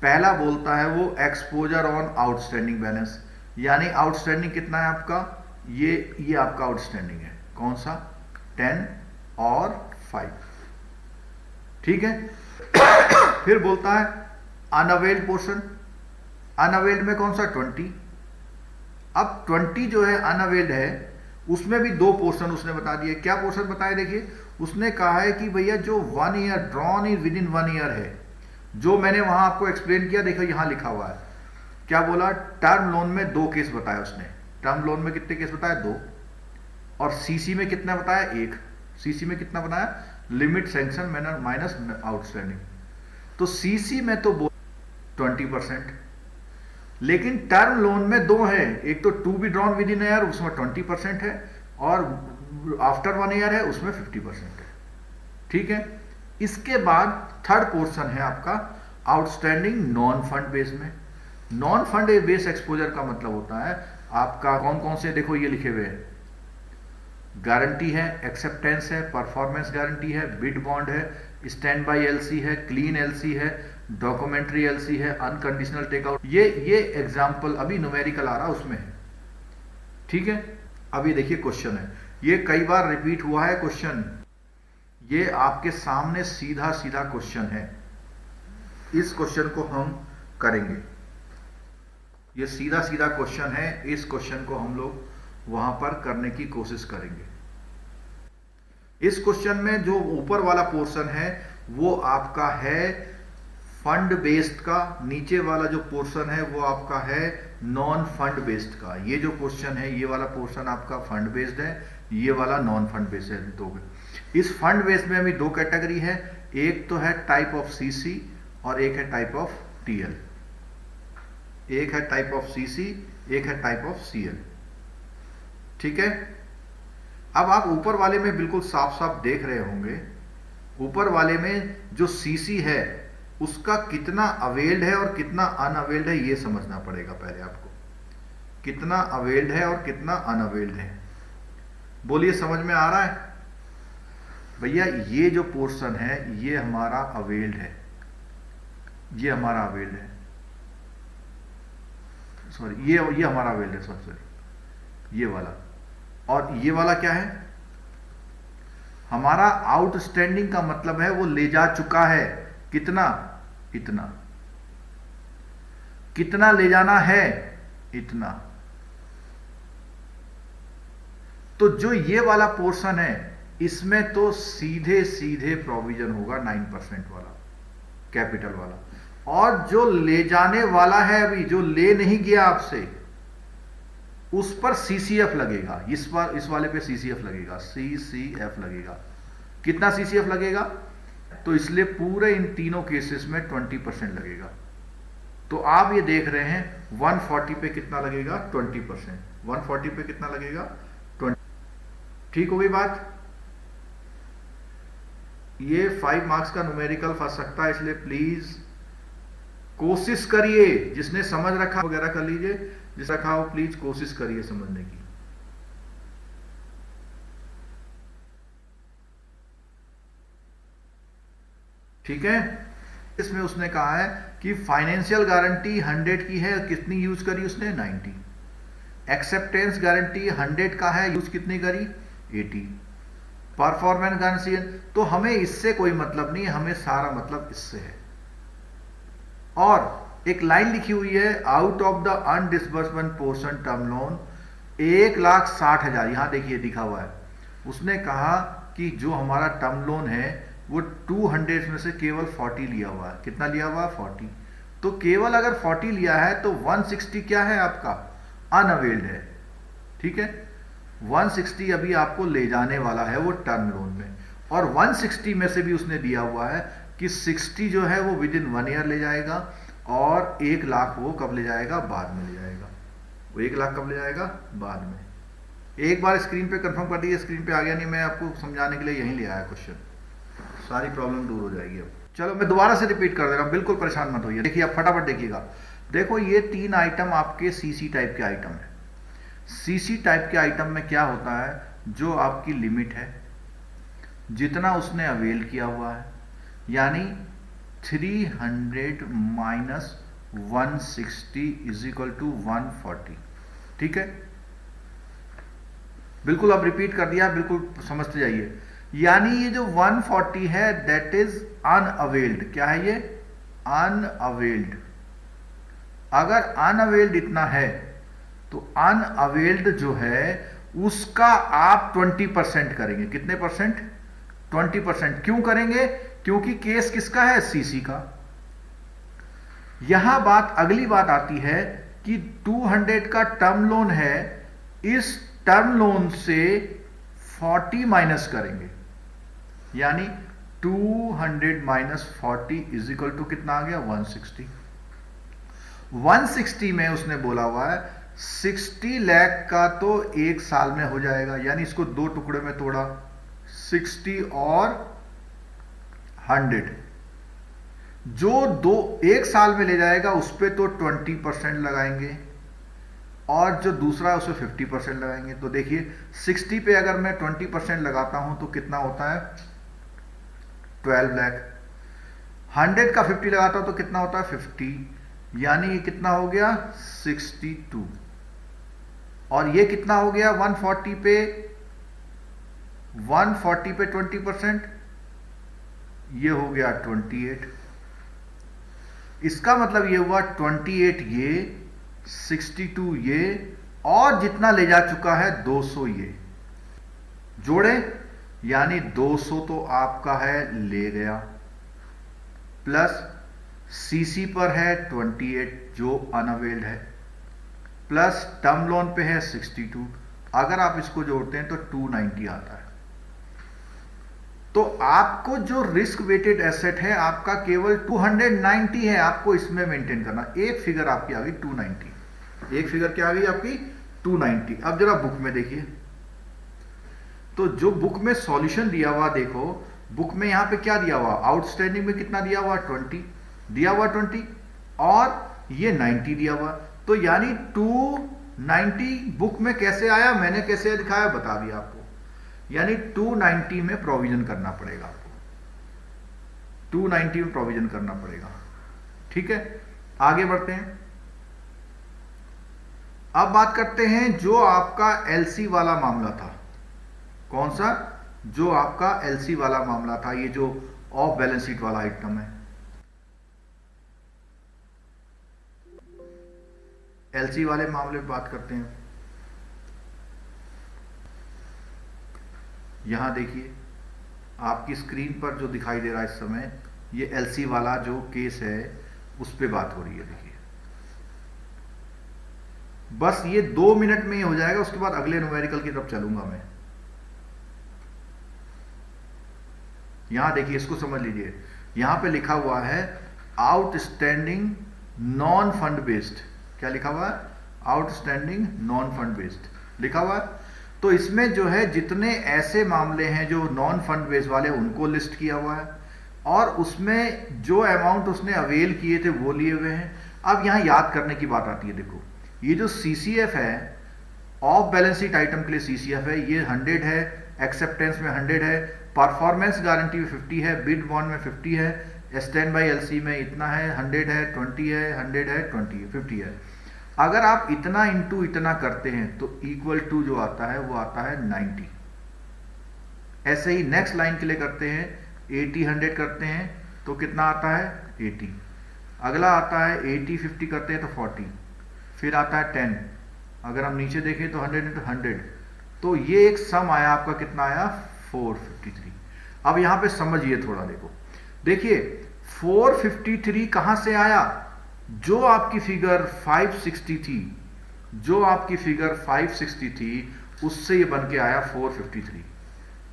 पहला बोलता है वो एक्सपोजर ऑन आउटस्टैंडिंग बैलेंस, यानी आउटस्टैंडिंग कितना है आपका? ये आपका आउटस्टैंडिंग है। कौन सा? 10 और 5। ठीक है। फिर बोलता है अनअवेल्ड पोर्शन। अनअवेल्ड में कौन सा? 20। अब 20 जो है अनअवेल्ड है, उसमें भी 2 पोर्शन उसने बता दिए। क्या पोर्शन बताए? देखिए उसने कहा है कि भैया जो 1 year drawn in with in 1 year है, जो मैंने वहां आपको एक्सप्लेन किया, देखो यहां लिखा हुआ है। क्या बोला? टर्म लोन में 2 केस बताया उसने। टर्म लोन में कितने केस बताया? 2। और सीसी में कितना बताया? 1। सीसी में कितना बताया? Limit sanction minus outstanding. तो सीसी में तो 20%, लेकिन टर्म लोन में 2 है। एक तो to be drawn within year, उसमें 20% है, और आफ्टर 1 ईयर है, उसमें 50% है। ठीक है। इसके बाद थर्ड पोर्शन है आपका आउटस्टैंडिंग नॉन फंड बेस में। नॉन फंड बेस एक्सपोजर का मतलब होता है आपका कौन कौन से, देखो ये लिखे हुए हैं। गारंटी है, एक्सेप्टेंस है, परफॉर्मेंस गारंटी है, बिड बॉन्ड है, स्टैंड बाई एलसी है, क्लीन एलसी है, डॉक्यूमेंट्री एलसी है, अनकंडीशनल टेकआउट। ये एग्जांपल अभी न्यूमेरिकल आ रहा उसमें है। ठीक है। अब ये देखिए क्वेश्चन है, ये कई बार रिपीट हुआ है क्वेश्चन, ये आपके सामने सीधा सीधा क्वेश्चन है। इस क्वेश्चन को हम करेंगे, ये सीधा सीधा क्वेश्चन है। इस क्वेश्चन को हम लोग वहां पर करने की कोशिश करेंगे। इस क्वेश्चन में जो ऊपर वाला पोर्शन है वो आपका है फंड बेस्ड का, नीचे वाला जो पोर्शन है वो आपका है नॉन फंड बेस्ड का। ये जो क्वेश्चन है, ये वाला पोर्शन आपका फंड बेस्ड है, ये वाला नॉन फंड बेस्ड है। दो इस फंड बेस्ड में भी 2 कैटेगरी है, एक तो है टाइप ऑफ सीसी और एक है टाइप ऑफ टीएल। एक है टाइप ऑफ सीसी, एक है टाइप ऑफ सीएल। ठीक है। अब आप ऊपर वाले में बिल्कुल साफ साफ देख रहे होंगे, ऊपर वाले में जो सीसी है उसका कितना अवेल्ड है और कितना अनअवेल्ड है, ये समझना पड़ेगा पहले आपको। कितना अवेल्ड है और कितना अनअवेल्ड है, बोलिए समझ में आ रहा है? भैया ये जो पोर्शन है ये हमारा अवेल्ड है, ये हमारा अवेल्ड है, सॉरी ये हमारा अवेल्ड है, सॉरी ये वाला। और ये वाला क्या है? हमारा आउटस्टैंडिंग का मतलब है वो ले जा चुका है। कितना? इतना। कितना ले जाना है? इतना। तो जो ये वाला पोर्शन है इसमें तो सीधे सीधे प्रोविजन होगा 9% वाला, कैपिटल वाला। और जो ले जाने वाला है अभी, जो ले नहीं गया आपसे, उस पर सीसीएफ लगेगा। इस वाले पे सीसीएफ लगेगा, सीसीएफ लगेगा। कितना सीसीएफ लगेगा? तो इसलिए पूरे इन तीनों केसेस में 20% लगेगा। तो आप ये देख रहे हैं 140 पे कितना लगेगा? 20%। 140 पे कितना लगेगा? 20। ठीक हो गई बात? ये 5 मार्क्स का न्यूमेरिकल फंस सकता है, इसलिए प्लीज कोशिश करिए। जिसने समझ रखा वगैरह कर लीजिए, जिस रखा हो प्लीज कोशिश करिए समझने की। ठीक है। इसमें उसने कहा है कि फाइनेंशियल गारंटी 100 की है, कितनी यूज करी उसने? 90। एक्सेप्टेंस गारंटी 100 का है, यूज कितनी करी? 80। परफॉर्मेंस गारंटी, तो हमें इससे कोई मतलब नहीं है, हमें सारा मतलब इससे है। और एक लाइन लिखी हुई है, out of the undisbursement portion term loan 1,60,000। यहां देखिए दिखा हुआ है। उसने कहा कि जो हमारा टर्म लोन है वो 200 में से केवल 40 लिया हुआ है। कितना लिया हुआ? 40। तो केवल अगर 40 लिया है तो 160 क्या है आपका? अनअवेल्ड है। ठीक है। 160 अभी आपको ले जाने वाला है वो टर्म लोन में, और 160 में से भी उसने दिया हुआ है कि 60 जो है वो विद इन 1 ईयर ले जाएगा और 1 लाख वो कब ले जाएगा, बाद में ले जाएगा। वो 1 लाख कब ले जाएगा, बाद में। एक बार स्क्रीन पे कंफर्म कर दीजिए, स्क्रीन पे आ गया नहीं, मैं आपको समझाने के लिए यहीं ले आया क्वेश्चन, सारी प्रॉब्लम दूर हो जाएगी। अब चलो मैं दोबारा से रिपीट कर दे रहा हूं, बिल्कुल परेशान मत होइए। देखिए आप फटाफट देखिएगा। देखो ये 3 आइटम आपके सीसी टाइप के आइटम है। सीसी टाइप के आइटम में क्या होता है, जो आपकी लिमिट है जितना उसने अवेल किया हुआ है, यानी 300 माइनस 160 इज इक्वल टू 140। ठीक है, बिल्कुल अब रिपीट कर दिया, बिल्कुल समझते जाइए। यानी ये जो 140 है दैट इज अनअवेल्ड। क्या है ये, अनअवेल्ड। अगर अनअवेल्ड इतना है तो अनअवेल्ड जो है उसका आप 20% करेंगे। कितने परसेंट, 20%। क्यों करेंगे, क्योंकि केस किसका है, सीसी का। यहां बात, अगली बात आती है कि 200 का टर्म लोन है, इस टर्म लोन से 40 माइनस करेंगे, यानी 200 माइनस 40 इज इक्वल टू कितना आ गया, 160। 160 में उसने बोला हुआ है 60 लाख का तो 1 साल में हो जाएगा, यानी इसको 2 टुकड़े में तोड़ा, 60 और 100। जो 1 साल में ले जाएगा उस पर तो 20% लगाएंगे और जो दूसरा है उस पर 50% लगाएंगे। तो देखिए 60 पे अगर मैं 20% लगाता हूं तो कितना होता है, 12 लाख। 100 का 50 लगाता हूं तो कितना होता है, 50, यानी ये कितना हो गया, 62। और ये कितना हो गया, 140 पे 20%, ये हो गया 28। इसका मतलब ये हुआ 28 ये, 62 ये, और जितना ले जा चुका है 200 ये जोड़े, यानी 200 तो आपका है ले गया, प्लस सीसी पर है 28 जो अनअवेल्ड है, प्लस टर्म लोन पे है 62। अगर आप इसको जोड़ते हैं तो 290 आता है। तो आपको जो रिस्क वेटेड एसेट है आपका केवल 290 है, आपको इसमें मेंटेन करना। एक फिगर आपकी आ गई 290, एक फिगर क्या आ गई आपकी 290। अब जरा बुक में देखिए, तो जो बुक में सॉल्यूशन दिया हुआ, देखो बुक में यहां पे क्या दिया हुआ, आउटस्टैंडिंग में कितना दिया हुआ, 20 दिया हुआ, 20 और ये 90 दिया हुआ। तो यानी 290 बुक में कैसे आया, मैंने कैसे दिखाया बता दिया आपको, यानी 290 में प्रोविजन करना पड़ेगा आपको, 290 में प्रोविजन करना पड़ेगा। ठीक है, आगे बढ़ते हैं। अब बात करते हैं जो आपका एलसी वाला मामला था। कौन सा, जो आपका एलसी वाला मामला था, ये जो ऑफ बैलेंस शीट वाला आइटम है। एलसी वाले मामले में बात करते हैं। यहां देखिए आपकी स्क्रीन पर जो दिखाई दे रहा है इस समय, ये एलसी वाला जो केस है उस पर बात हो रही है। देखिए बस ये 2 मिनट में ही हो जाएगा, उसके बाद अगले न्यूमेरिकल की तरफ चलूंगा मैं। यहां देखिए, इसको समझ लीजिए। यहां पे लिखा हुआ है आउटस्टैंडिंग नॉन फंड बेस्ड। क्या लिखा हुआ है, आउटस्टैंडिंग नॉन फंड बेस्ड लिखा हुआ है। तो इसमें जो है जितने ऐसे मामले हैं जो नॉन फंड बेस्ड वाले, उनको लिस्ट किया हुआ है, और उसमें जो अमाउंट उसने अवेल किए थे वो लिए हुए हैं। अब यहां याद करने की बात आती है, देखो ये जो सीसीएफ है, ऑफ बैलेंस शीट आइटम के लिए सीसीएफ है, ये 100 है, एक्सेप्टेंस में 100 है, परफॉर्मेंस गारंटी में 50 है, बिड बॉन्ड में 50 है, स्टैंड बाई एलसी में इतना है, 100 है, 20 है, 100 है, 20 है, 50 है। अगर आप इतना इंटू इतना करते हैं तो इक्वल टू जो आता है वो आता है 90। ऐसे ही नेक्स्ट लाइन के लिए करते हैं, 80 100 करते हैं तो कितना आता है 80। अगला आता है 80 50 करते हैं तो 40, फिर आता है 10। अगर हम नीचे देखें तो 100 into 100, तो ये एक सम आया आपका, कितना आया 453। अब यहां पे समझिए थोड़ा, देखिए 453 कहां से आया, जो आपकी फिगर 560 थी, जो आपकी फिगर 560 थी उससे ये बन के आया 453।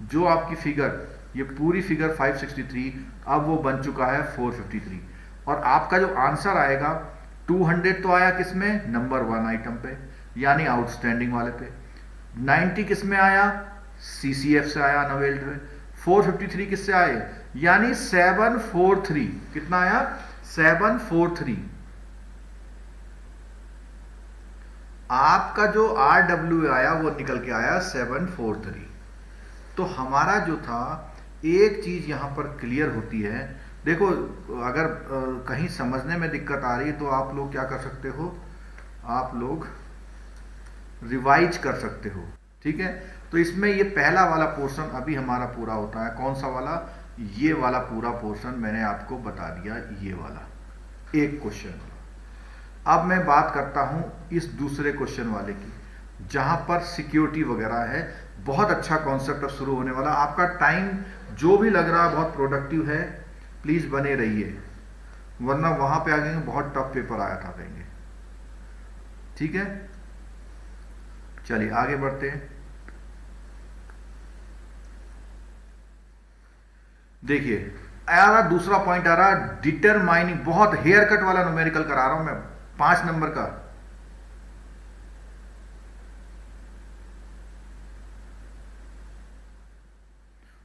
जो आपकी फिगर ये पूरी फिगर 563 अब वो बन चुका है 453। और आपका जो आंसर आएगा 200 तो आया किस में, नंबर 1 आइटम पे यानी आउटस्टैंडिंग वाले पे। 90 किस में आया, सीसीएफ से आया अनअवेल्ड में। 453 किससे आए, यानी 743। कितना आया, 743। आपका जो RW आया वो निकल के आया 743। तो हमारा जो था, एक चीज यहां पर क्लियर होती है। देखो, अगर कहीं समझने में दिक्कत आ रही है तो आप लोग क्या कर सकते हो, आप लोग रिवाइज कर सकते हो, ठीक है। तो इसमें ये पहला वाला पोर्शन अभी हमारा पूरा होता है। कौन सा वाला, ये वाला पूरा पोर्शन मैंने आपको बता दिया, ये वाला एक क्वेश्चन। अब मैं बात करता हूं इस दूसरे क्वेश्चन वाले की, जहां पर सिक्योरिटी वगैरह है। बहुत अच्छा कॉन्सेप्ट अब शुरू होने वाला। आपका टाइम जो भी लग रहा है बहुत प्रोडक्टिव है, प्लीज बने रहिए, वरना वहां पे आगे बहुत टफ पेपर आया था कहेंगे, ठीक है। चलिए आगे बढ़ते हैं। देखिए आ रहा दूसरा पॉइंट आ रहा, डिटरमाइनिंग। बहुत हेयर कट वाला न्यूमेरिकल करा रहा हूं मैं, 5 नंबर का।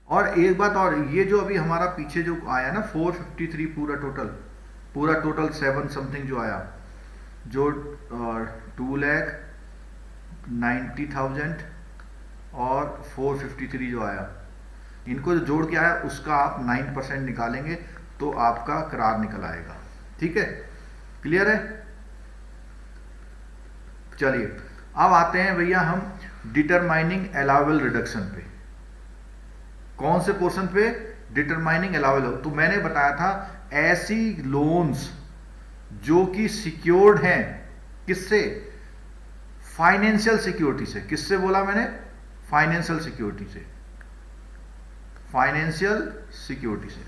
और एक बात और, ये जो अभी हमारा पीछे जो आया ना 453 पूरा टोटल 7 समथिंग जो आया, जो 2,90,000 और 453 जो आया, इनको जो जोड़ के आया उसका आप 9% निकालेंगे तो आपका करार निकल आएगा, ठीक है। क्लियर है। चलिए अब आते हैं भैया हम डिटरमाइनिंग अलाउएबल रिडक्शन पे। कौन से पोर्शन पे, डिटरमाइनिंग अलाउएबल। तो मैंने बताया था ऐसी लोन्स जो कि सिक्योर्ड हैं, किससे, फाइनेंशियल सिक्योरिटी से। किससे बोला मैंने, फाइनेंशियल सिक्योरिटी से। फाइनेंशियल सिक्योरिटी से।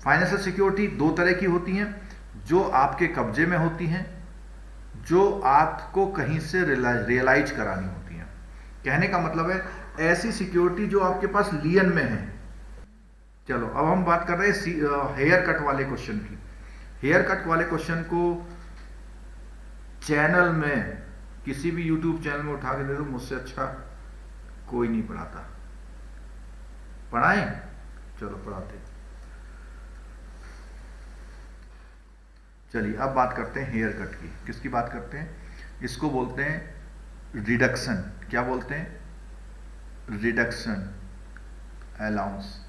फाइनेंशियल सिक्योरिटी दो तरह की होती हैं, जो आपके कब्जे में होती हैं, जो आपको कहीं से रियलाइज करानी होती हैं। कहने का मतलब है ऐसी सिक्योरिटी जो आपके पास लियन में है। चलो अब हम बात कर रहे हैं हेयर कट वाले क्वेश्चन की। हेयर कट वाले क्वेश्चन को चैनल में, किसी भी यूट्यूब चैनल में उठा के दे दो, मुझसे अच्छा कोई नहीं पढ़ाता। पढ़ाएं, चलो पढ़ाते। चलिए अब बात करते हैं हेयर कट की। किसकी बात करते हैं, इसको बोलते हैं रिडक्शन। क्या बोलते हैं, रिडक्शन अलाउंस,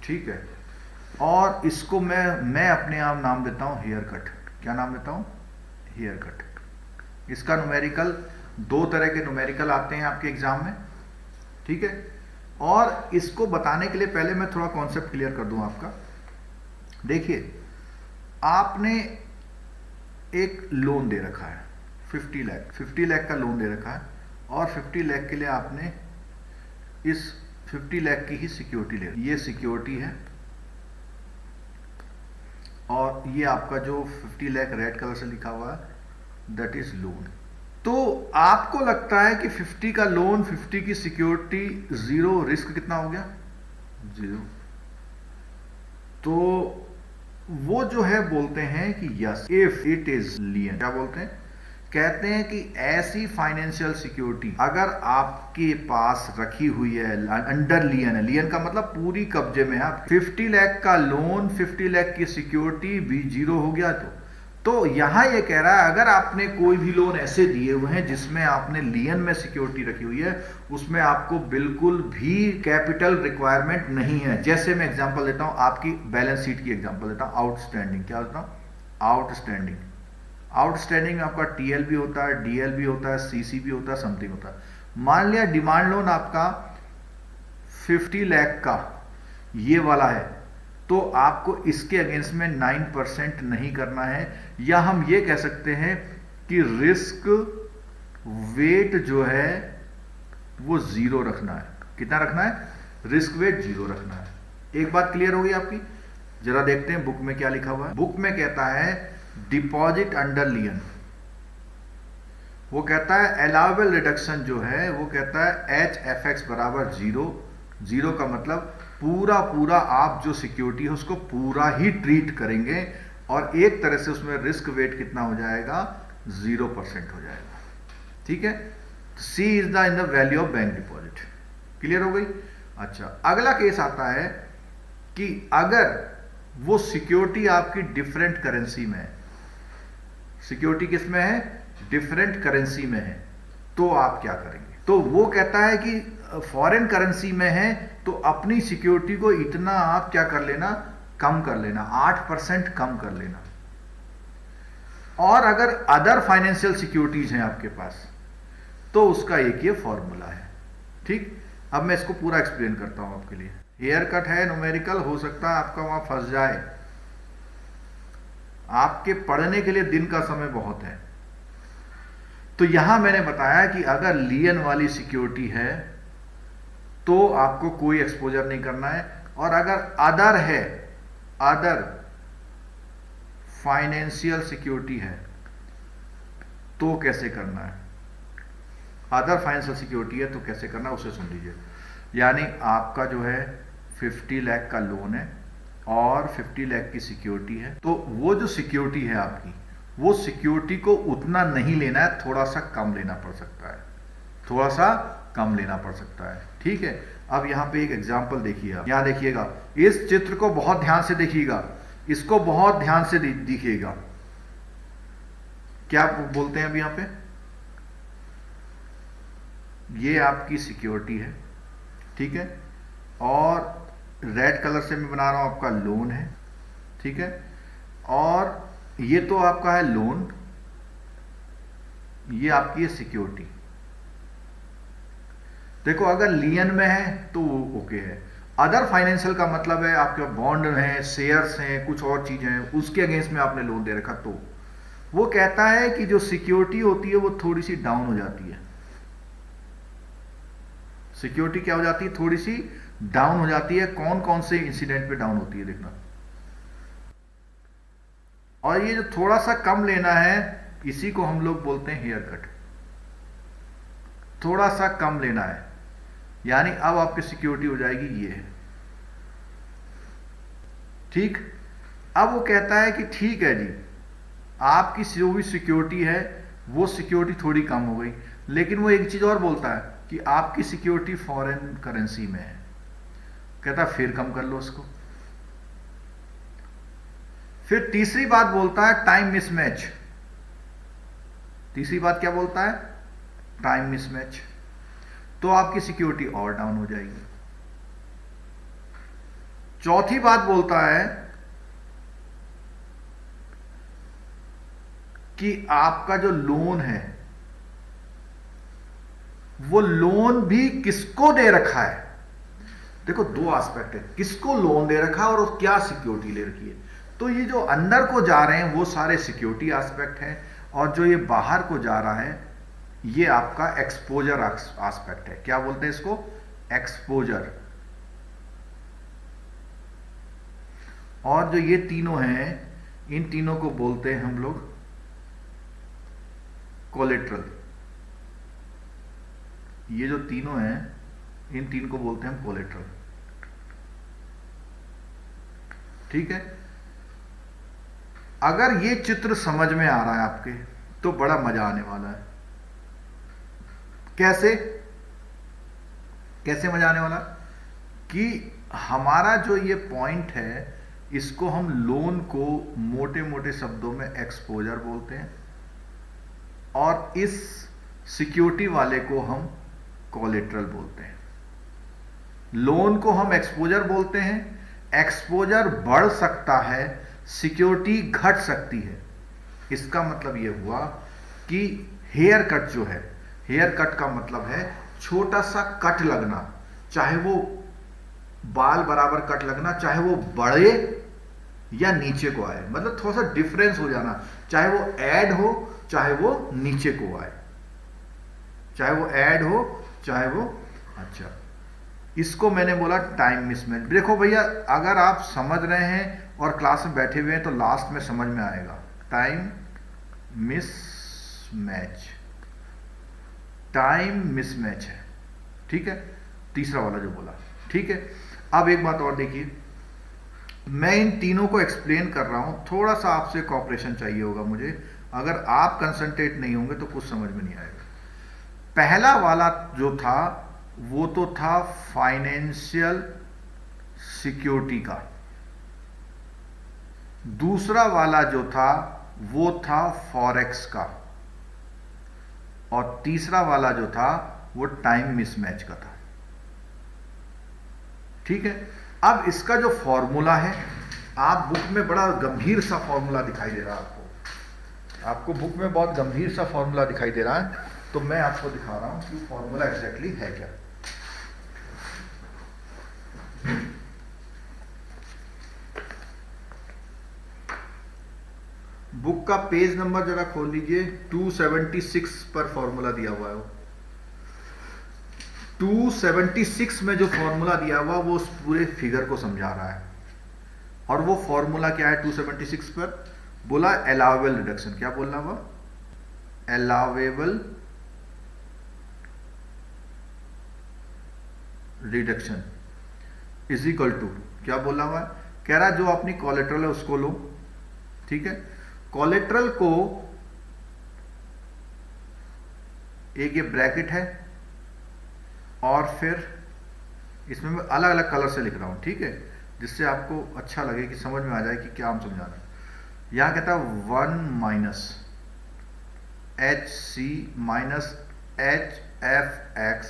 ठीक है। और इसको मैं अपने आप नाम देता हूं हेयर कट। क्या नाम देता हूं, हेयर कट। इसका न्यूमेरिकल, 2 तरह के न्यूमेरिकल आते हैं आपके एग्जाम में, ठीक है। और इसको बताने के लिए पहले मैं थोड़ा कॉन्सेप्ट क्लियर कर दूं आपका। देखिए आपने एक लोन दे रखा है 50 लाख का लोन दे रखा है, और 50 लाख के लिए आपने इस 50 लाख की ही सिक्योरिटी ले, ये सिक्योरिटी है, और ये आपका जो 50 लाख रेड कलर से लिखा हुआ है दैट इज लोन। तो आपको लगता है कि 50 का लोन, 50 की सिक्योरिटी, 0 रिस्क कितना हो गया, 0। तो वो जो है बोलते हैं कि यस इफ इट इज लियन। क्या बोलते हैं, कहते हैं कि ऐसी फाइनेंशियल सिक्योरिटी अगर आपके पास रखी हुई है अंडर लियन है, लियन का मतलब पूरी कब्जे में है, 50 लाख का लोन, 50 लाख की सिक्योरिटी भी 0 हो गया। तो यहां ये कह रहा है अगर आपने कोई भी लोन ऐसे दिए हुए हैं जिसमें आपने लियन में सिक्योरिटी रखी हुई है, उसमें आपको बिल्कुल भी कैपिटल रिक्वायरमेंट नहीं है। जैसे मैं एग्जांपल देता हूं, आपकी बैलेंस शीट की एग्जांपल देता हूं, आउटस्टैंडिंग। क्या होता है, आउटस्टैंडिंग। आउटस्टैंडिंग में आपका टीएल भी होता है, डीएल भी होता है, सीसी भी होता है, समथिंग होता है। मान लिया डिमांड लोन आपका 50 लाख का ये वाला है, तो आपको इसके अगेंस्ट में 9% नहीं करना है, या हम ये कह सकते हैं कि रिस्क वेट जो है वो 0 रखना है। कितना रखना है, रिस्क वेट 0 रखना है। एक बात क्लियर हो गई आपकी। जरा देखते हैं बुक में क्या लिखा हुआ है। बुक में कहता है डिपॉजिट अंडर लियन, वो कहता है अलाउएबल रिडक्शन जो है वो कहता है HFX बराबर 0, जीरो का मतलब पूरा पूरा आप जो सिक्योरिटी है उसको पूरा ही ट्रीट करेंगे और एक तरह से उसमें रिस्क वेट कितना हो जाएगा, 0% हो जाएगा। ठीक है, C is the in the value of bank deposit. Clear हो गई। अच्छा, अगला केस आता है कि अगर वो सिक्योरिटी आपकी डिफरेंट करेंसी में है, सिक्योरिटी किस में है, डिफरेंट करेंसी में है, तो आप क्या करेंगे। तो वो कहता है कि फॉरेन करेंसी में है तो अपनी सिक्योरिटी को इतना आप क्या कर लेना, कम कर लेना, 8% कम कर लेना। और अगर अदर फाइनेंशियल सिक्योरिटीज हैं आपके पास तो उसका एक ये फॉर्मूला है। ठीक, अब मैं इसको पूरा एक्सप्लेन करता हूं आपके लिए। हेयर कट है, न्यूमेरिकल हो सकता है आपका वहां फंस जाए, आपके पढ़ने के लिए दिन का समय बहुत है। तो यहां मैंने बताया कि अगर लियन वाली सिक्योरिटी है तो आपको कोई एक्सपोजर नहीं करना है, और अगर अदर है, अदर फाइनेंशियल सिक्योरिटी है तो कैसे करना है। अदर फाइनेंशियल सिक्योरिटी है तो कैसे करना है उसे सुन लीजिए। यानी आपका जो है 50 लाख का लोन है और 50 लाख की सिक्योरिटी है, तो वो जो सिक्योरिटी है आपकी, वो सिक्योरिटी को उतना नहीं लेना है, थोड़ा सा कम लेना पड़ सकता है, थोड़ा सा कम लेना पड़ सकता है। ठीक है, अब यहां पे एक एग्जांपल देखिए आप, यहां देखिएगा, इस चित्र को बहुत ध्यान से देखिएगा, इसको बहुत ध्यान से देखिएगा। क्या बोलते हैं अभी यहां पे, ये आपकी सिक्योरिटी है, ठीक है, और रेड कलर से मैं बना रहा हूं आपका लोन है, ठीक है, और ये तो आपका है लोन, ये आपकी है सिक्योरिटी। देखो अगर लियन में है तो वो ओके है, अदर फाइनेंशियल का मतलब है आपके बॉन्ड हैं, शेयर्स हैं, कुछ और चीजें हैं, उसके अगेंस्ट में आपने लोन दे रखा, तो वो कहता है कि जो सिक्योरिटी होती है वो थोड़ी सी डाउन हो जाती है। सिक्योरिटी क्या हो जाती है, थोड़ी सी डाउन हो जाती है। कौन कौन से इंसिडेंट पे डाउन होती है देखना। और ये जो थोड़ा सा कम लेना है इसी को हम लोग बोलते हैं हेयर कट। थोड़ा सा कम लेना है यानी अब आपकी सिक्योरिटी हो जाएगी ये है, ठीक। अब वो कहता है कि ठीक है जी, आपकी जो भी सिक्योरिटी है वो सिक्योरिटी थोड़ी कम हो गई, लेकिन वो एक चीज और बोलता है कि आपकी सिक्योरिटी फॉरेन करेंसी में है। कहता है फिर कम कर लो उसको। फिर तीसरी बात बोलता है टाइम मिसमैच। तीसरी बात क्या बोलता है, टाइम मिसमैच, तो आपकी सिक्योरिटी और डाउन हो जाएगी। चौथी बात बोलता है कि आपका जो लोन है वो लोन भी किसको दे रखा है। देखो दो एस्पेक्ट है, किसको लोन दे रखा है और क्या सिक्योरिटी ले रखी है। तो ये जो अंदर को जा रहे हैं वो सारे सिक्योरिटी एस्पेक्ट हैं, और जो ये बाहर को जा रहा है ये आपका एक्सपोजर एस्पेक्ट है। क्या बोलते हैं इसको, एक्सपोजर। और जो ये तीनों हैं इन तीनों को बोलते हैं हम लोग कोलेट्रल। ये जो तीनों हैं इन तीन को बोलते हैं कोलेट्रल, ठीक है। अगर ये चित्र समझ में आ रहा है आपके तो बड़ा मजा आने वाला है। कैसे कैसे मजा आने वाला कि हमारा जो ये पॉइंट है इसको हम लोन को मोटे मोटे शब्दों में एक्सपोजर बोलते हैं, और इस सिक्योरिटी वाले को हम कोलेट्रल बोलते हैं। लोन को हम एक्सपोजर बोलते हैं, एक्सपोजर बढ़ सकता है, सिक्योरिटी घट सकती है। इसका मतलब यह हुआ कि हेयर कट जो है, हेयर कट का मतलब है छोटा सा कट लगना, चाहे वो बाल बराबर कट लगना, चाहे वो बढ़े या नीचे को आए, मतलब थोड़ा सा डिफरेंस हो जाना, चाहे वो ऐड हो चाहे वो नीचे को आए, चाहे वो ऐड हो चाहे वो, अच्छा इसको मैंने बोला टाइम मिसमैच। देखो भैया अगर आप समझ रहे हैं और क्लास में बैठे हुए हैं तो लास्ट में समझ में आएगा। टाइम मिसमैच, टाइम मिसमैच है, ठीक है, तीसरा वाला जो बोला, ठीक है। अब एक बात और देखिए, मैं इन तीनों को एक्सप्लेन कर रहा हूं, थोड़ा सा आपसे कॉपरेशन चाहिए होगा मुझे। अगर आप कंसंट्रेट नहीं होंगे तो कुछ समझ में नहीं आएगा। पहला वाला जो था वो तो था फाइनेंशियल सिक्योरिटी का, दूसरा वाला जो था वो था फॉरेक्स का, और तीसरा वाला जो था वो टाइम मिसमैच का था। ठीक है। अब इसका जो फॉर्मूला है, आप बुक में बड़ा गंभीर सा फॉर्मूला दिखाई दे रहा है आपको बुक में बहुत गंभीर सा फॉर्मूला दिखाई दे रहा है, तो मैं आपको दिखा रहा हूं कि फॉर्मूला एग्जैक्टली है क्या। बुक का पेज नंबर जरा खोल लीजिए, 276 पर फॉर्मूला दिया हुआ है। 276 में जो फॉर्मूला दिया हुआ वो उस पूरे फिगर को समझा रहा है। और वो फॉर्मूला क्या है 276 पर? बोला अलाउएबल रिडक्शन। क्या बोलना हुआ? Allowable reduction is equal to, क्या बोला हुआ है? कह रहा जो अपनी कोलेट्रल है उसको लो, ठीक है। कोलेट्रल को एक ये ब्रैकेट है, और फिर इसमें मैं अलग अलग कलर से लिख रहा हूं, ठीक है, जिससे आपको अच्छा लगे कि समझ में आ जाए कि क्या हम समझा रहे हैं। यहां कहता है 1 minus H C minus H F X,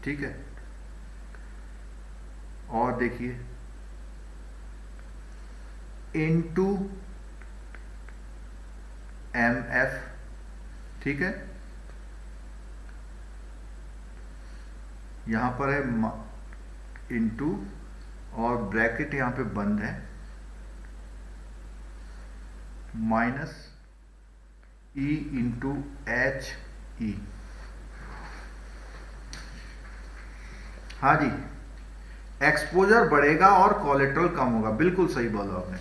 ठीक है। और देखिए इनटू एम एफ, ठीक है। यहां पर है इनटू, और ब्रैकेट यहां पे बंद है, minus E into H E. हाँ जी, एक्सपोजर बढ़ेगा और कोलेट्रल कम होगा, बिल्कुल सही बोला आपने।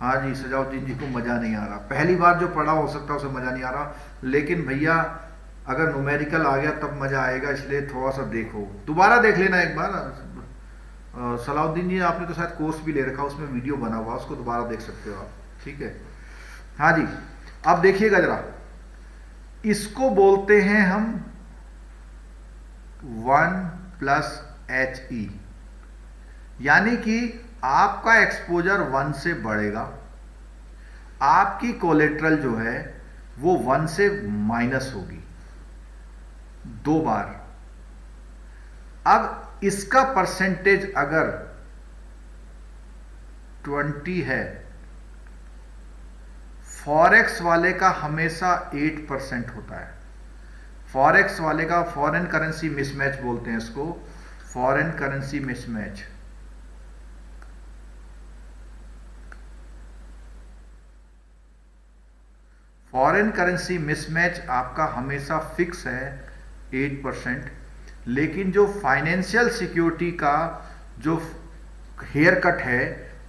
हाँ जी, सजाउद्दीन जी को मजा नहीं आ रहा, पहली बार जो पढ़ा हो सकता है उसे मजा नहीं आ रहा, लेकिन भैया अगर न्यूमेरिकल आ गया तब मजा आएगा, इसलिए थोड़ा सा देखो, दोबारा देख लेना एक बार। सलाउद्दीन जी आपने तो शायद कोर्स भी ले रखा, उसमें वीडियो बना हुआ, उसको दोबारा देख सकते हो आप, ठीक है। हाँ जी, अब देखिएगा जरा, इसको बोलते हैं हम 1 प्लस एच ई, यानी कि आपका एक्सपोजर 1 से बढ़ेगा, आपकी कोलेट्रल जो है वो 1 से माइनस होगी 2 बार। अब इसका परसेंटेज अगर 20 है, फॉरेक्स वाले का हमेशा 8% होता है। फॉरेक्स वाले का फॉरेन करेंसी मिसमैच बोलते हैं इसको, foreign currency mismatch. Foreign currency mismatch आपका हमेशा फिक्स है 8%, लेकिन जो फाइनेंशियल सिक्योरिटी का जो हेयर कट है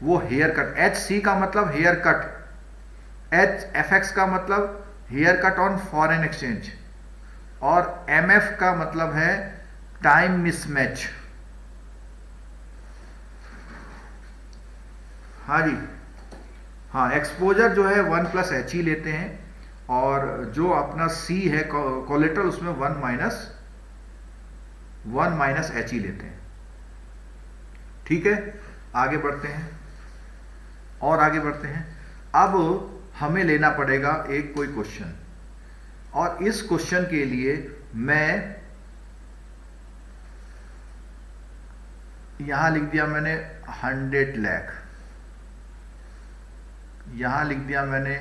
वो हेयर कट, एच सी का मतलब haircut, H F X का मतलब haircut on foreign exchange, और एम एफ का मतलब है टाइम मिसमैच। हाँ जी, हाँ, एक्सपोजर जो है 1 प्लस एच ई लेते हैं, और जो अपना सी है कोलेट्रल उसमें 1 माइनस एच ई लेते हैं, ठीक है। आगे बढ़ते हैं और आगे बढ़ते हैं। अब हमें लेना पड़ेगा एक कोई क्वेश्चन, और इस क्वेश्चन के लिए मैं यहां लिख दिया मैंने 100 लाख, यहां लिख दिया मैंने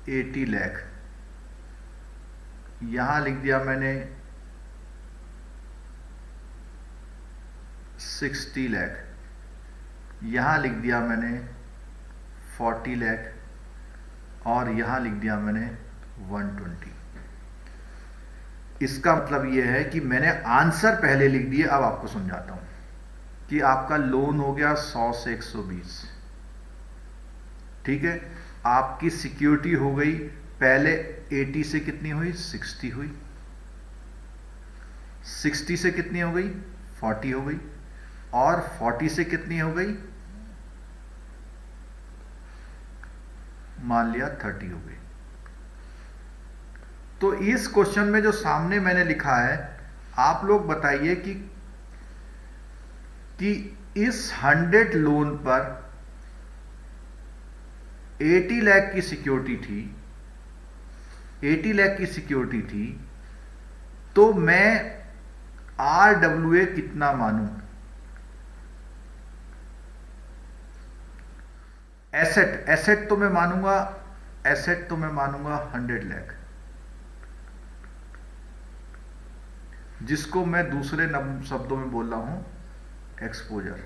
80 लाख, यहां लिख दिया मैंने 60 लाख, यहां लिख दिया मैंने 40 लाख, और यहां लिख दिया मैंने 120। इसका मतलब यह है कि मैंने आंसर पहले लिख दिए। अब आपको समझाता हूं कि आपका लोन हो गया 100 से 120, ठीक है। आपकी सिक्योरिटी हो गई, पहले 80 से कितनी हुई? 60 हुई, 60 से कितनी हो गई? 40 हो गई। और 40 से कितनी हो गई? मान लिया 30 हो गई। तो इस क्वेश्चन में जो सामने मैंने लिखा है, आप लोग बताइए कि इस 100 लोन पर 80 लाख की सिक्योरिटी थी, 80 लाख की सिक्योरिटी थी, तो मैं RWA कितना मानूं? एसेट तो मैं मानूंगा, 100 लाख, जिसको मैं दूसरे शब्दों में बोल रहा हूं एक्सपोजर।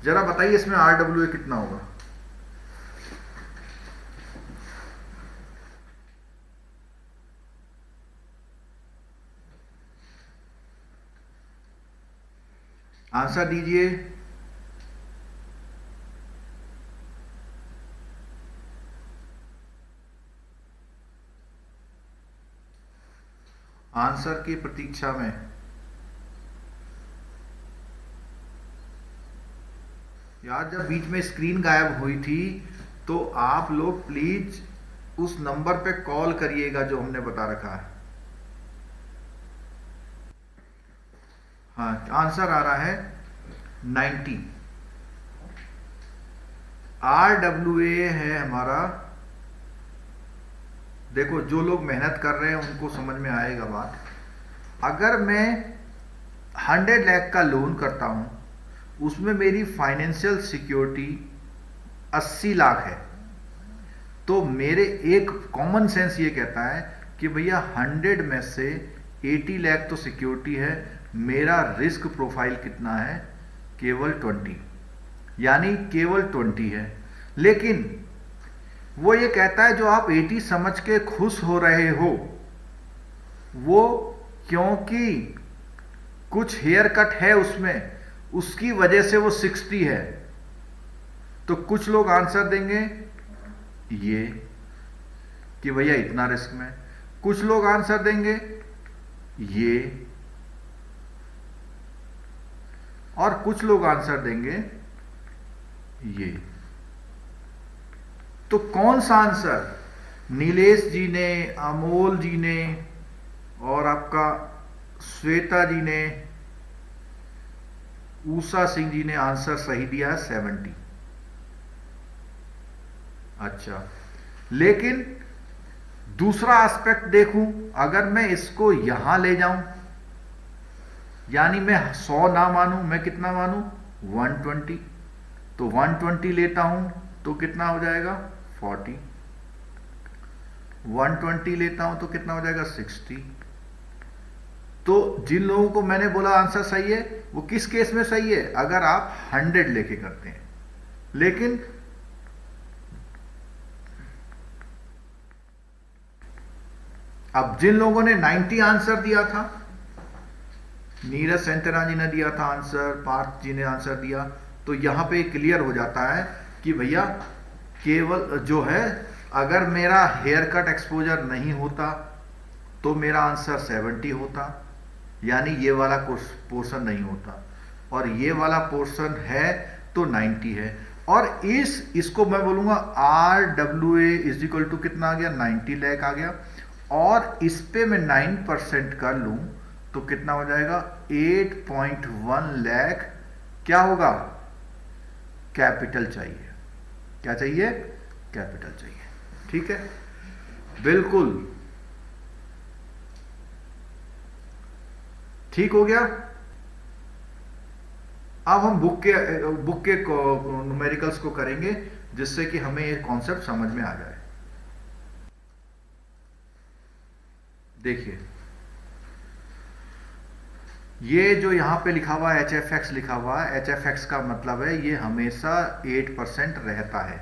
जरा बताइए इसमें RWA कितना होगा? आंसर दीजिए। आंसर की प्रतीक्षा में। यार जब बीच में स्क्रीन गायब हुई थी तो आप लोग प्लीज उस नंबर पे कॉल करिएगा जो हमने बता रखा है। हाँ, आंसर आ रहा है 90। RWA है हमारा, देखो जो लोग मेहनत कर रहे हैं उनको समझ में आएगा बात। अगर मैं 100 लाख का लोन करता हूं, उसमें मेरी फाइनेंशियल सिक्योरिटी 80 लाख है, तो मेरे एक कॉमन सेंस ये कहता है कि भैया 100 में से 80 लाख तो सिक्योरिटी है, मेरा रिस्क प्रोफाइल कितना है? केवल 20, यानी केवल 20 है। लेकिन वो ये कहता है जो आप 80 समझ के खुश हो रहे हो, वो क्योंकि कुछ हेयर कट है उसमें, उसकी वजह से वो 60 है। तो कुछ लोग आंसर देंगे ये कि भैया इतना रिस्क में, कुछ लोग आंसर देंगे ये, और कुछ लोग आंसर देंगे ये। तो कौन सा आंसर नीलेश जी ने, अमोल जी ने और आपका श्वेता जी ने, ऊषा सिंह जी ने आंसर सही दिया है 70। अच्छा, लेकिन दूसरा एस्पेक्ट देखूं, अगर मैं इसको यहां ले जाऊं, यानी मैं 100 ना मानूं, मैं कितना मानूं? 120। तो 120 लेता हूं तो कितना हो जाएगा? 40। 120 लेता हूं तो कितना हो जाएगा? 60। तो जिन लोगों को मैंने बोला आंसर सही है, वो किस केस में सही है? अगर आप 100 लेके करते हैं। लेकिन अब जिन लोगों ने 90 आंसर दिया था, नीरज सेंतना जी ने दिया था आंसर, पार्थ जी ने आंसर दिया, तो यहां पे क्लियर हो जाता है कि भैया केवल जो है, अगर मेरा हेयर कट एक्सपोजर नहीं होता तो मेरा आंसर 70 होता, यानी ये वाला पोर्शन नहीं होता, और ये वाला पोर्शन है तो 90 है। और इसको मैं बोलूंगा RWA इज इक्वल टू कितना आ गया? 90 लाख आ गया। और इस पे मैं 9% कर लूं तो कितना हो जाएगा? 8.1 लाख। क्या होगा? कैपिटल चाहिए। क्या चाहिए? कैपिटल चाहिए। ठीक है, बिल्कुल ठीक हो गया। अब हम बुक के न्यूमेरिकल्स को करेंगे, जिससे कि हमें ये कॉन्सेप्ट समझ में आ जाए। देखिए, ये जो यहां पे लिखा हुआ है HFX लिखा हुआ है, HFX का मतलब है ये हमेशा 8% रहता है।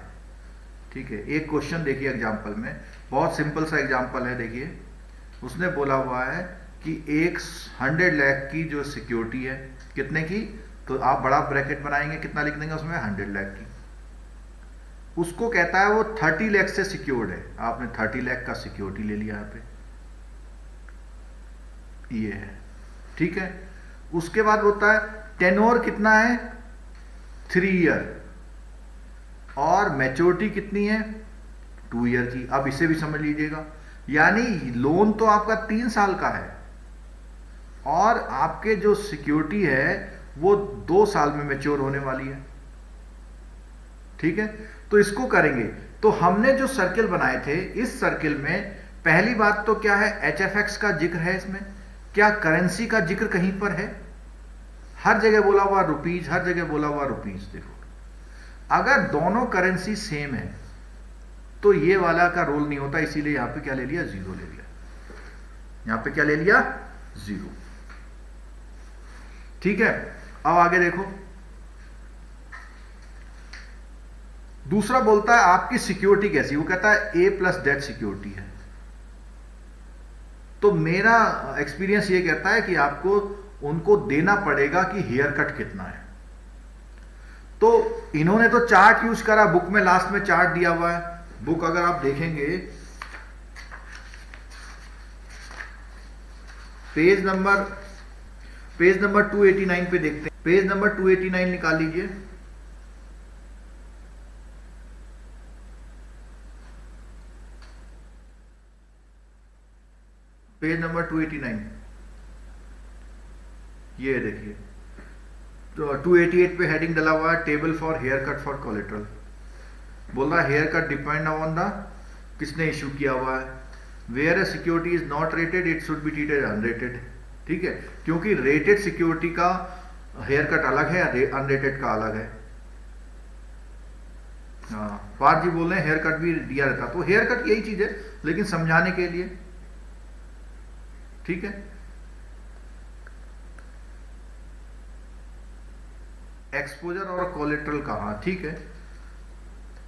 ठीक है, एक क्वेश्चन देखिए एग्जाम्पल में, बहुत सिंपल सा एग्जाम्पल है। देखिए, उसने बोला हुआ है कि एक 100 लाख की जो सिक्योरिटी है, कितने की? तो आप बड़ा ब्रैकेट बनाएंगे, कितना लिख देंगे उसमें? 100 लाख की। उसको कहता है वो 30 लाख से सिक्योर्ड है। आपने 30 लाख का सिक्योरिटी ले लिया यहाँ पे, ये है। ठीक है। उसके बाद होता है टेनोर कितना है, 3 ईयर, और मैच्योरिटी कितनी है, 2 ईयर की। अब इसे भी समझ लीजिएगा, यानी लोन तो आपका 3 साल का है और आपके जो सिक्योरिटी है वो 2 साल में मैच्योर होने वाली है, ठीक है। तो इसको करेंगे। तो हमने जो सर्किल बनाए थे, इस सर्किल में पहली बात तो क्या है, HFX का जिक्र है इसमें। क्या करेंसी का जिक्र कहीं पर है? हर जगह बोला हुआ रुपीज, हर जगह बोला हुआ रुपीज। देखो, अगर दोनों करेंसी सेम है तो ये वाला का रोल नहीं होता, इसीलिए यहां पे क्या ले लिया, 0 ले लिया। यहां पे क्या ले लिया, 0, ठीक है। अब आगे देखो, दूसरा बोलता है आपकी सिक्योरिटी कैसी, वो कहता है A+ डेट सिक्योरिटी है। तो मेरा एक्सपीरियंस ये कहता है कि आपको उनको देना पड़ेगा कि हेयर कट कितना है। तो इन्होंने तो चार्ट यूज करा, बुक में लास्ट में चार्ट दिया हुआ है। बुक अगर आप देखेंगे, पेज नंबर 289 पे देखते हैं। पेज नंबर 289 निकाल लीजिए। पेज नंबर 289, ये देखिए, तो 288 पे हेडिंग डला हुआ है, table for haircut for collateral. बोल रहा है haircut depend on the, किसने इशू किया हुआ है, where a security is not rated it should be treated unrated, ठीक है। क्योंकि रेटेड सिक्योरिटी का हेयर कट अलग है, अनरेटेड का अलग है। हाँ, पार्थ जी बोल रहे हैं हेयर कट भी दिया रहता, तो हेयर कट यही चीज है, लेकिन समझाने के लिए, ठीक है। एक्सपोजर और कोलेट्रल कहा, ठीक है।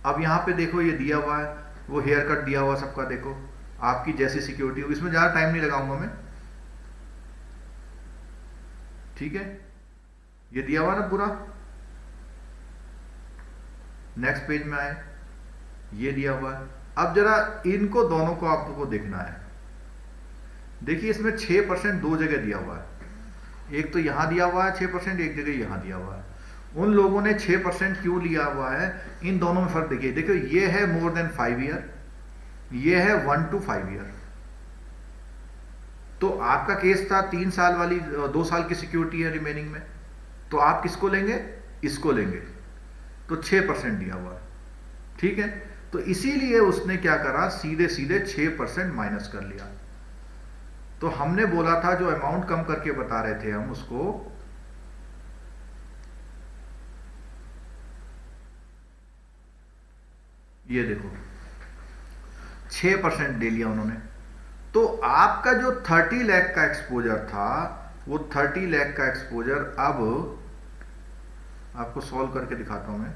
अब यहां पे देखो, ये दिया हुआ है, वो हेयर कट दिया हुआ सबका, देखो आपकी जैसी सिक्योरिटी हो, इसमें ज्यादा टाइम नहीं लगाऊंगा मैं, ठीक है। ये दिया हुआ ना पूरा, नेक्स्ट पेज में आए, ये दिया हुआ है। अब जरा इनको दोनों को आपको देखना है। देखिए, इसमें 6% दो जगह दिया हुआ है, एक तो यहां दिया हुआ है 6%, एक जगह यहां दिया हुआ है। उन लोगों ने 6% क्यों लिया हुआ है, इन दोनों में फर्क देखिए। देखो, ये है मोर देन 5 ईयर, ये है 1 to 5 ईयर। तो आपका केस था 3 साल वाली, 2 साल की सिक्योरिटी है रिमेनिंग में, तो आप किसको लेंगे, इसको लेंगे। तो 6% दिया हुआ है, ठीक है। तो इसीलिए उसने क्या करा, सीधे सीधे 6% माइनस कर लिया। तो हमने बोला था जो अमाउंट कम करके बता रहे थे हम उसको, ये देखो 6% ले लिया उन्होंने। तो आपका जो 30 लाख का एक्सपोजर था, वो 30 लाख का एक्सपोजर अब आपको सॉल्व करके दिखाता हूं मैं।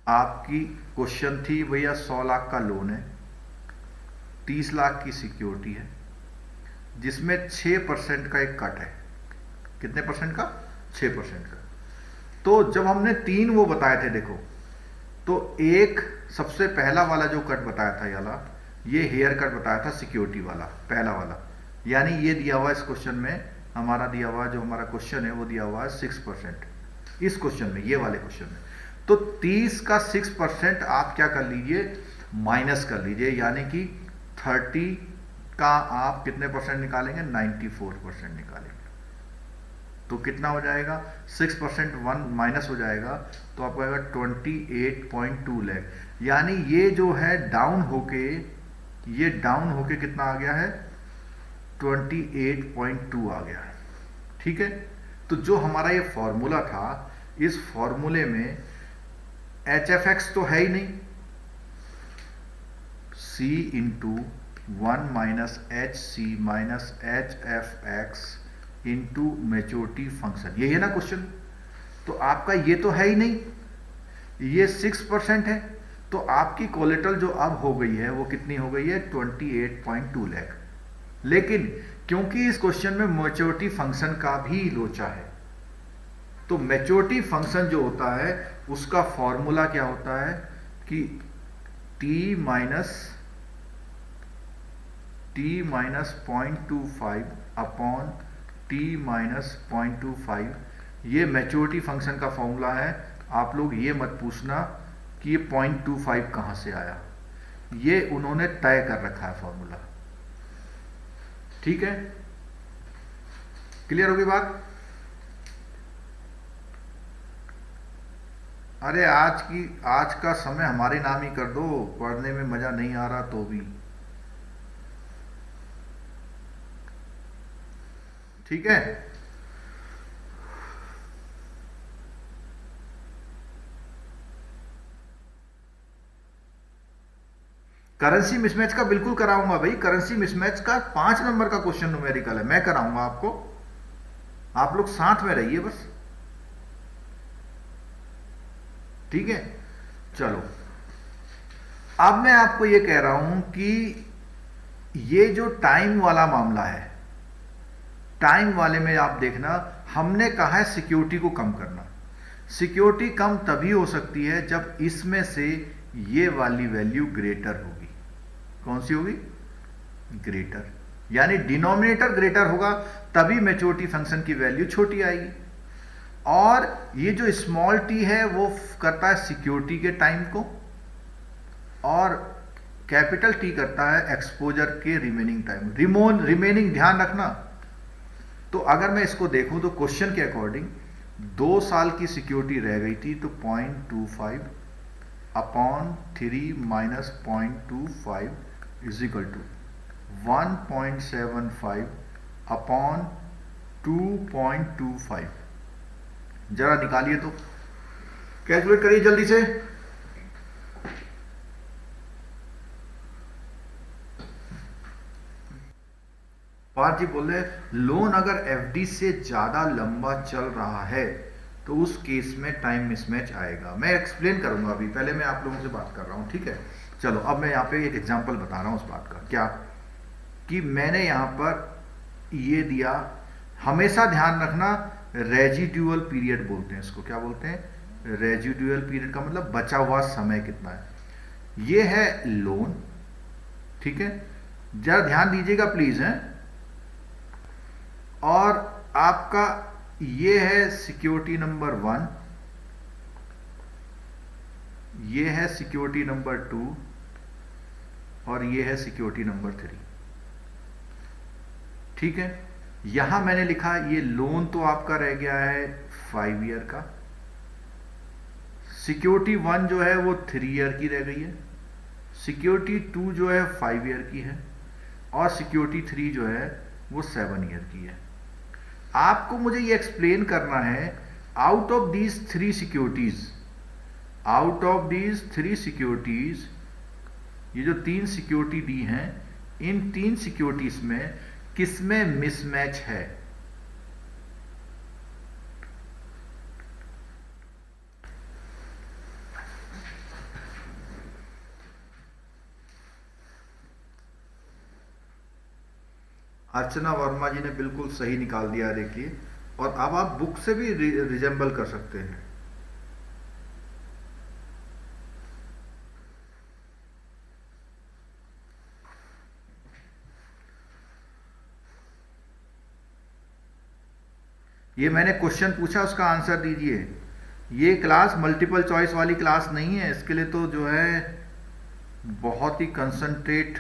आपकी क्वेश्चन थी भैया 100 लाख का लोन है, 30 लाख की सिक्योरिटी है, जिसमें 6% का एक कट है। कितने परसेंट का, 6% का। तो जब हमने 3 वो बताए थे, देखो, तो एक सबसे पहला वाला जो कट बताया था याला, ये हेयर कट बताया था सिक्योरिटी वाला, पहला वाला, यानी ये दिया हुआ इस क्वेश्चन में, हमारा दिया हुआ जो हमारा क्वेश्चन है वो दिया हुआ है 6% इस क्वेश्चन में, ये वाले क्वेश्चन में। तो 30 का 6% आप क्या कर लीजिए, माइनस कर लीजिए, यानी कि 30 का आप कितने परसेंट निकालेंगे, 94% निकालेंगे। तो कितना हो जाएगा, 6% 1 माइनस हो जाएगा, तो आपको आएगा 28.2 लाख। यानी ये जो है डाउन होके, ये डाउन होके कितना आ गया है, 28.2 आ गया है, ठीक है। तो जो हमारा ये फॉर्मूला था, इस फॉर्मूले में HFX तो है ही नहीं, C into 1 minus HC minus HFX into maturity function, ये है ना क्वेश्चन। तो आपका ये तो है ही नहीं, ये 6% है। तो आपकी कोलेटरल जो अब हो गई है वो कितनी हो गई है, 28.2 लाख। लेकिन क्योंकि इस क्वेश्चन में मैच्योरिटी फंक्शन का भी लोचा है, तो मैच्योरिटी फंक्शन जो होता है उसका फॉर्मूला क्या होता है कि T minus T minus 0.25 upon T minus 0.25, ये मैच्योरिटी फंक्शन का फॉर्मूला है। आप लोग ये मत पूछना कि ये 0.25 कहां से आया, ये उन्होंने तय कर रखा है फॉर्मूला। ठीक है, क्लियर होगी बात? अरे आज का समय हमारे नाम ही कर दो, पढ़ने में मजा नहीं आ रहा तो भी। ठीक है, करेंसी मिसमैच का बिल्कुल कराऊंगा भाई। करेंसी मिसमैच का 5 नंबर का क्वेश्चन न्यूमेरिकल है, मैं कराऊंगा आपको। आप लोग साथ में रहिए बस। ठीक है, चलो अब मैं आपको ये कह रहा हूं कि ये जो टाइम वाला मामला है, टाइम वाले में आप देखना, हमने कहा है सिक्योरिटी को कम करना। सिक्योरिटी कम तभी हो सकती है जब इसमें से ये वाली वैल्यू ग्रेटर होगी। कौन सी होगी? ग्रेटर, यानी डिनोमिनेटर ग्रेटर होगा तभी मैच्योरिटी फंक्शन की वैल्यू छोटी आएगी। और ये जो स्मॉल टी है वो करता है सिक्योरिटी के टाइम को, और कैपिटल टी करता है एक्सपोजर के रिमेनिंग टाइम। रिमेनिंग ध्यान रखना। तो अगर मैं इसको देखूं तो क्वेश्चन के अकॉर्डिंग 2 साल की सिक्योरिटी रह गई थी, तो 0.25 अपॉन 3 माइनस 0.25 इज इक्वल टू 1.75 अपॉन 2.25। जरा निकालिए तो, कैलकुलेट करिए जल्दी से। पार्थ जी बोल रहे लोन अगर एफडी से ज्यादा लंबा चल रहा है तो उस केस में टाइम मिसमैच आएगा। मैं एक्सप्लेन करूंगा अभी, पहले मैं आप लोगों से बात कर रहा हूं। ठीक है, चलो अब मैं यहां पे एक एग्जांपल बता रहा हूं उस बात का। क्या कि मैंने यहां पर ये दिया, हमेशा ध्यान रखना रेजिडुअल पीरियड बोलते हैं इसको। क्या बोलते हैं? रेजिडुअल पीरियड का मतलब बचा हुआ समय कितना है। ये है लोन, ठीक है, जरा ध्यान दीजिएगा प्लीज है। और आपका ये है सिक्योरिटी नंबर 1, ये है सिक्योरिटी नंबर 2, और ये है सिक्योरिटी नंबर 3। ठीक है, यहां मैंने लिखा ये लोन तो आपका रह गया है 5 ईयर का, सिक्योरिटी 1 जो है वो 3 ईयर की रह गई है, सिक्योरिटी 2 जो है 5 ईयर की है, और सिक्योरिटी 3 जो है वो 7 ईयर की है। आपको मुझे ये एक्सप्लेन करना है, out of these 3 securities, out of these 3 securities, ये जो 3 सिक्योरिटी दी हैं, इन 3 सिक्योरिटीज में किसमें मिसमैच है। अर्चना वर्मा जी ने बिल्कुल सही निकाल दिया, देखिए। और अब आप बुक से भी रिजेंबल कर सकते हैं। ये मैंने क्वेश्चन पूछा, उसका आंसर दीजिए। ये क्लास मल्टीपल चॉइस वाली क्लास नहीं है, इसके लिए तो जो है बहुत ही कंसंट्रेट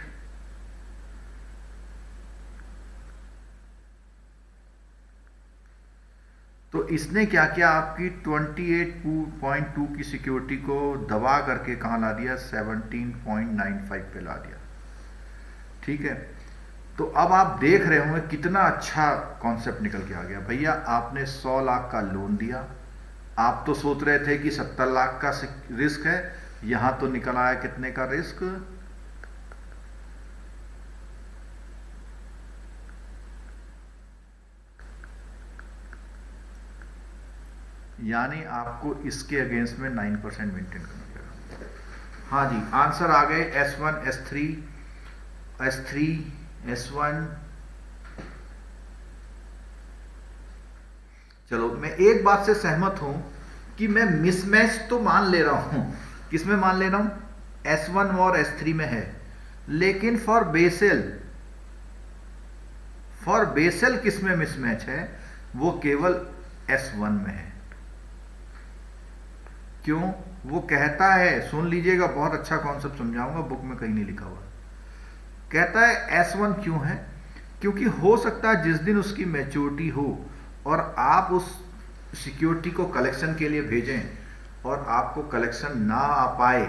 तो इसने क्या किया, आपकी 28.2 की सिक्योरिटी को दबा करके कहां ला दिया, 17.95 पे ला दिया। ठीक है, तो अब आप देख रहे होंगे कितना अच्छा कॉन्सेप्ट निकल के आ गया। भैया आपने 100 लाख का लोन दिया, आप तो सोच रहे थे कि 70 लाख का रिस्क है, यहां तो निकल आया कितने का रिस्क, यानी आपको इसके अगेंस्ट में 9% मेंटेन करना पड़ेगा। हाँ जी, आंसर आ गए S1, S3, S3, S1। चलो मैं एक बात से सहमत हूं कि मैं मिसमैच तो मान ले रहा हूं, किसमें मान ले रहा हूं, S1 और S3 में है, लेकिन फॉर बेसेल फॉर बेसल किस में मिसमैच है? वो केवल S1 में है। क्यों? वो कहता है, सुन लीजिएगा, बहुत अच्छा कॉन्सेप्ट समझाऊंगा, बुक में कहीं नहीं लिखा हुआ। कहता है S1 क्यों है? क्योंकि हो सकता है जिस दिन उसकी मैच्योरिटी हो और आप उस सिक्योरिटी को कलेक्शन के लिए भेजें और आपको कलेक्शन ना आ पाए,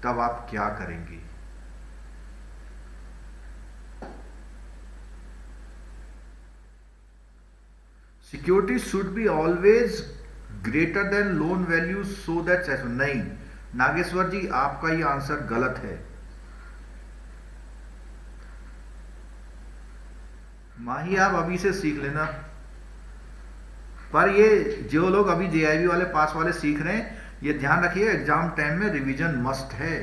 तब आप क्या करेंगे? Security should be always greater than loan value so that S. नहीं नागेश्वर जी, आपका ये आंसर गलत है। माही आप अभी से सीख लेना। पर ये जो लोग अभी जेआईबी वाले पास वाले सीख रहे हैं, ये ध्यान रखिए, एग्जाम टाइम में रिवीजन मस्ट है।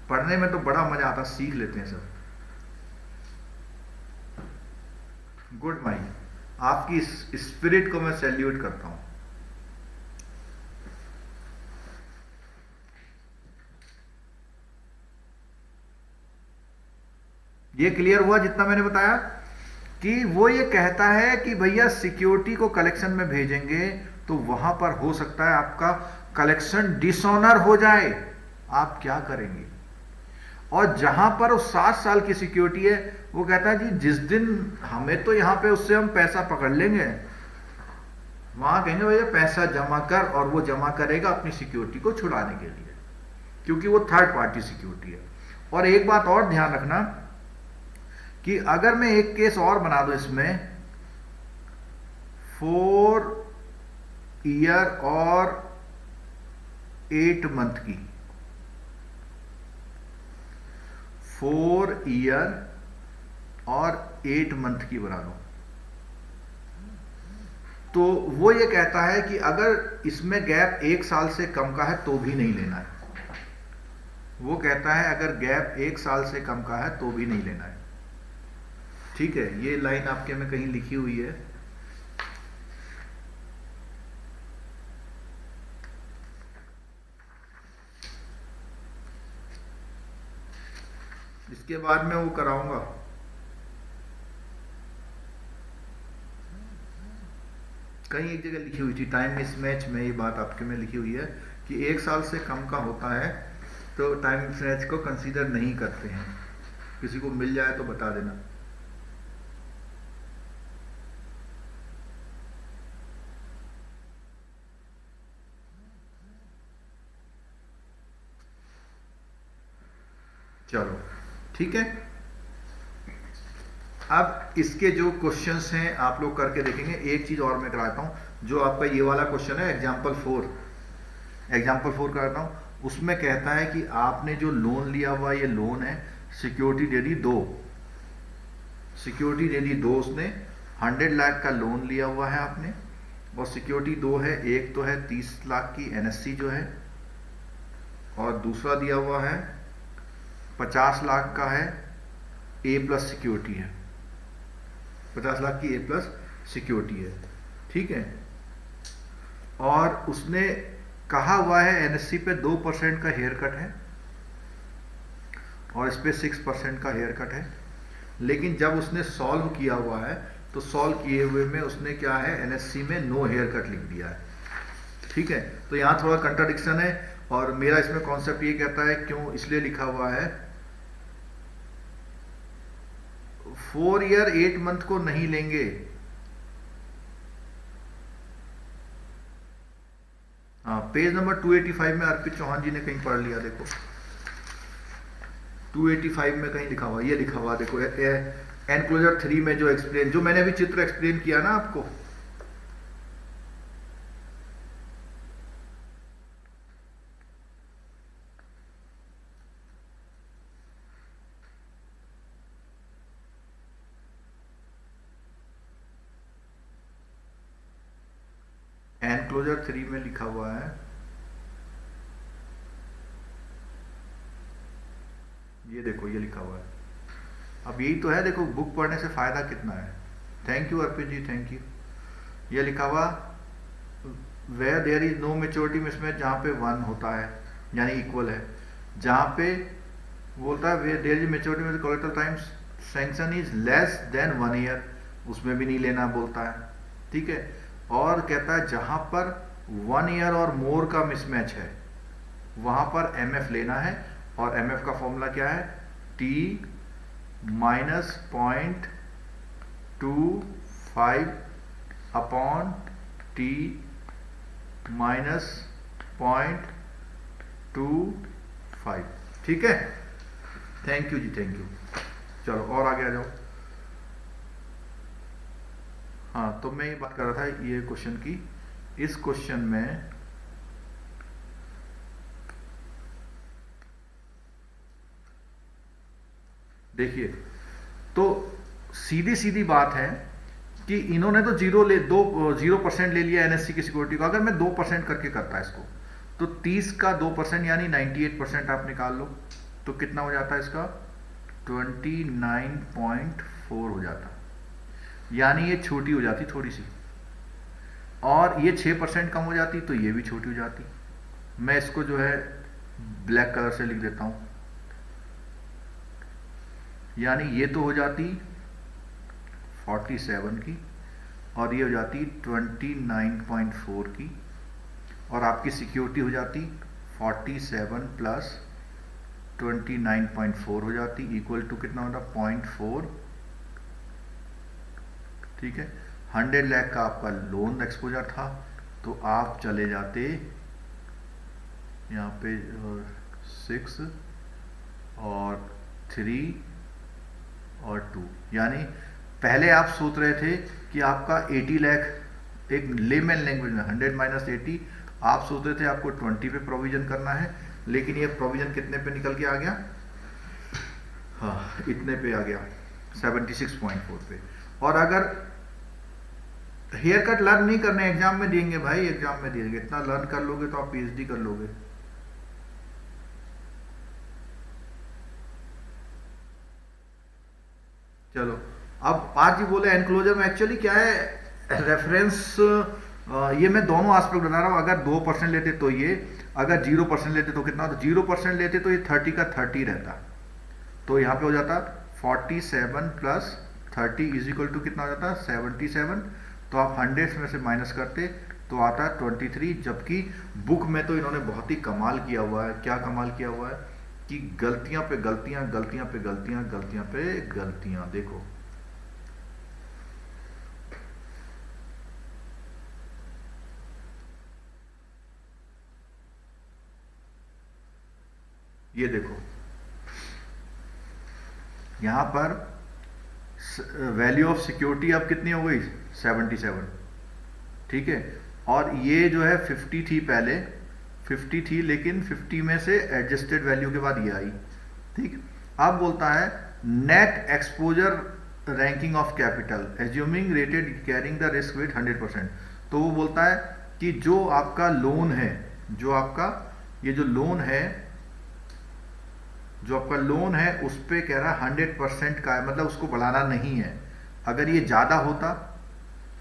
पढ़ने में तो बड़ा मजा आता, सीख लेते हैं सब। गुड माही, आपकी इस स्पिरिट को मैं सैल्यूट करता हूं। ये क्लियर हुआ जितना मैंने बताया? कि वो ये कहता है कि भैया सिक्योरिटी को कलेक्शन में भेजेंगे तो वहां पर हो सकता है आपका कलेक्शन डिसऑनर हो जाए, आप क्या करेंगे? और जहां पर वो 7 साल की सिक्योरिटी है, वो कहता है जी जिस दिन हमें तो यहां पे उससे हम पैसा पकड़ लेंगे, वहां कहेंगे भैया पैसा जमा कर, और वो जमा करेगा अपनी सिक्योरिटी को छुड़ाने के लिए, क्योंकि वो थर्ड पार्टी सिक्योरिटी है। और एक बात और ध्यान रखना कि अगर मैं एक केस और बना दूं इसमें, 4 ईयर और 8 मंथ की, 4 ईयर और 8 मंथ की बना दूं, तो वो ये कहता है कि अगर इसमें गैप 1 साल से कम का है तो भी नहीं लेना है। वो कहता है अगर गैप 1 साल से कम का है तो भी नहीं लेना है। ठीक है, ये लाइन आपके में कहीं लिखी हुई है। इसके बाद में वो कराऊंगा। कहीं एक जगह लिखी हुई थी टाइम मिसमैच में, ये बात आपके में लिखी हुई है कि 1 साल से कम का होता है तो टाइम मिसमैच को कंसीडर नहीं करते हैं। किसी को मिल जाए तो बता देना। चलो ठीक है, अब इसके जो क्वेश्चंस हैं आप लोग करके देखेंगे। एक चीज और मैं कराता हूं, जो आपका ये वाला क्वेश्चन है एग्जाम्पल 4 कराता हूं। उसमें कहता है कि आपने जो लोन लिया हुआ ये लोन है, सिक्योरिटी दे दी 2, सिक्योरिटी दे दी 2, उसने 100 लाख का लोन लिया हुआ है आपने, और सिक्योरिटी 2 है, एक तो है 30 लाख की एनएससी जो है, और दूसरा दिया हुआ है 50 लाख का है, A+ सिक्योरिटी है, 50 लाख की A+ सिक्योरिटी है। ठीक है, और उसने कहा हुआ है एनएससी पे 2% का हेयर कट है और इस पे 6% का हेयर कट है। लेकिन जब उसने सॉल्व किया हुआ है तो सॉल्व किए हुए में उसने क्या है, एनएससी में नो हेयर कट लिख दिया है। ठीक है, तो यहां थोड़ा कंट्राडिक्शन है, और मेरा इसमें कॉन्सेप्ट ये कहता है क्यों इसलिए लिखा हुआ है 4 ईयर 8 मंथ को नहीं लेंगे। हाँ, पेज नंबर 285 में अर्पित चौहान जी ने कहीं पढ़ लिया, देखो 285 में कहीं लिखा हुआ, ये लिखा हुआ देखो, एनक्लोजर 3 में जो एक्सप्लेन, जो मैंने अभी चित्र एक्सप्लेन किया ना आपको, एनक्लोजर 3 में लिखा हुआ है, ये देखो ये लिखा हुआ है। अब यही तो है, देखो बुक पढ़ने से फायदा कितना है। Thank you Arpit ji, thank you. ये लिखा हुआ where there is no maturity mismatch, जहां पे 1 होता है यानी इक्वल है, जहां पे बोलता है वेयर देयर इज मेच्योरिटी में collateral times sanction is less than 1 year, उसमें भी नहीं लेना बोलता है, ठीक है। और कहता है जहां पर 1 ईयर और मोर का मिसमैच है वहां पर MF लेना है, और MF का फॉर्मूला क्या है, T minus 0.25 upon T minus 0.25, ठीक है। थैंक यू जी, थैंक यू। चलो और आगे आ जाओ। हाँ, तो मैं ये बात कर रहा था ये क्वेश्चन की। इस क्वेश्चन में देखिए, तो सीधी सीधी बात है कि इन्होंने तो 0% ले लिया NSE की सिक्योरिटी को। अगर मैं 2% करके करता है इसको, तो 30 का 2% यानी 98% आप निकाल लो, तो कितना हो जाता है इसका, 29.4 हो जाता, यानी ये छोटी हो जाती थोड़ी सी, और ये 6% कम हो जाती तो ये भी छोटी हो जाती। मैं इसको जो है ब्लैक कलर से लिख देता हूं, यानी ये तो हो जाती 47 की, और ये हो जाती 29.4 की, और आपकी सिक्योरिटी हो जाती 47 प्लस 29.4 हो जाती, इक्वल टू कितना होता, 0.4, ठीक है। 100 लाख का आपका लोन एक्सपोजर था, तो आप चले जाते यहाँ पे 6 और 3 और 2, यानी पहले आप सोच रहे थे कि आपका 80 लाख, एक लेमन लैंग्वेज में 100 माइनस 80, आप सोच रहे थे आपको 20 पे प्रोविजन करना है, लेकिन ये प्रोविजन कितने पे निकल के आ गया, हाँ इतने पे आ गया, 76.4 पे। और अगर हेयर कट लर्न नहीं करने, एग्जाम में देंगे भाई, एग्जाम में देंगे, इतना लर्न कर लोगे तो आप PhD कर लोगे। चलो, अब आज जी बोले एनक्लोजर में एक्चुअली क्या है, रेफरेंस, ये मैं दोनों एस्पेक्ट बता रहा हूं। अगर 2% लेते तो ये, अगर 0% लेते तो कितना होता, 0% लेते तो ये 30 का 30 रहता, तो यहाँ पे हो जाता 47 प्लस 30 इज इक्वल टू कितना हो जाता, 77। तो आप 100 में से माइनस करते तो आता 23, जबकि बुक में तो इन्होंने बहुत ही कमाल किया हुआ है। क्या कमाल किया हुआ है कि गलतियां पे गलतियां, गलतियां पे गलतियां, गलतियां पे गलतियां, देखो ये देखो, यहां पर वैल्यू ऑफ सिक्योरिटी अब कितनी हो गई, 77, ठीक है। और ये जो है 50 थी पहले, 50 थी, लेकिन 50 में से एडजस्टेड वैल्यू के बाद ये आई, ठीक। अब बोलता है net exposure ranking of capital assuming rated carrying the risk with 100%। तो वो बोलता है कि जो आपका लोन है, जो आपका ये जो लोन है, जो आपका लोन है उस पे कह रहा है 100% का है, मतलब उसको बढ़ाना नहीं है। अगर ये ज्यादा होता,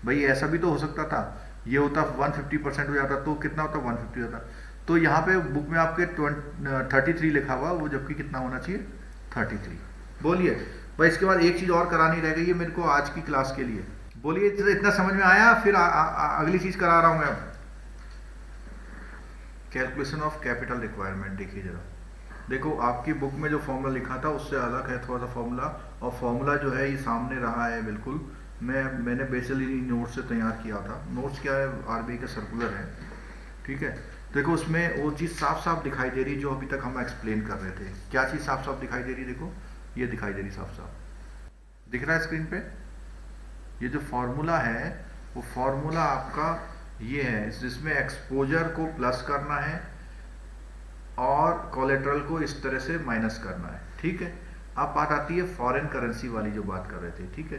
भाई ऐसा भी तो हो सकता था, ये होता 150% हो जाता, तो कितना होता, 150 होता। तो यहाँ पे बुक में आपके 33 लिखा हुआ, वो जबकि कितना होना चाहिए, 33। बोलिए भाई, इसके बाद एक चीज और करानी रह गई है मेरे को आज की क्लास के लिए। बोलिए, इतना समझ में आया, फिर अगली चीज करा रहा हूं मैं अब। कैलकुलेशन ऑफ कैपिटल रिक्वायरमेंट, देखिए जरा, देखो आपकी बुक में जो फॉर्मूला लिखा था उससे अलग है थोड़ा सा फॉर्मूला, और फॉर्मूला जो है ये सामने रहा है बिल्कुल। मैंने बेसिकली नोट्स से तैयार किया था। नोट्स क्या है, RBI का सर्कुलर है, ठीक है। देखो उसमें वो चीज़ साफ साफ दिखाई दे रही जो अभी तक हम एक्सप्लेन कर रहे थे। क्या चीज़ साफ साफ दिखाई दे रही, देखो ये दिखाई दे रही साफ साफ, दिख रहा है स्क्रीन पे। ये जो फॉर्मूला है वो फॉर्मूला आपका ये है, जिसमें एक्सपोजर को प्लस करना है और कोलेट्रल को इस तरह से माइनस करना है, ठीक है। अब बात आती है फॉरेन करेंसी वाली जो बात कर रहे थे, ठीक है।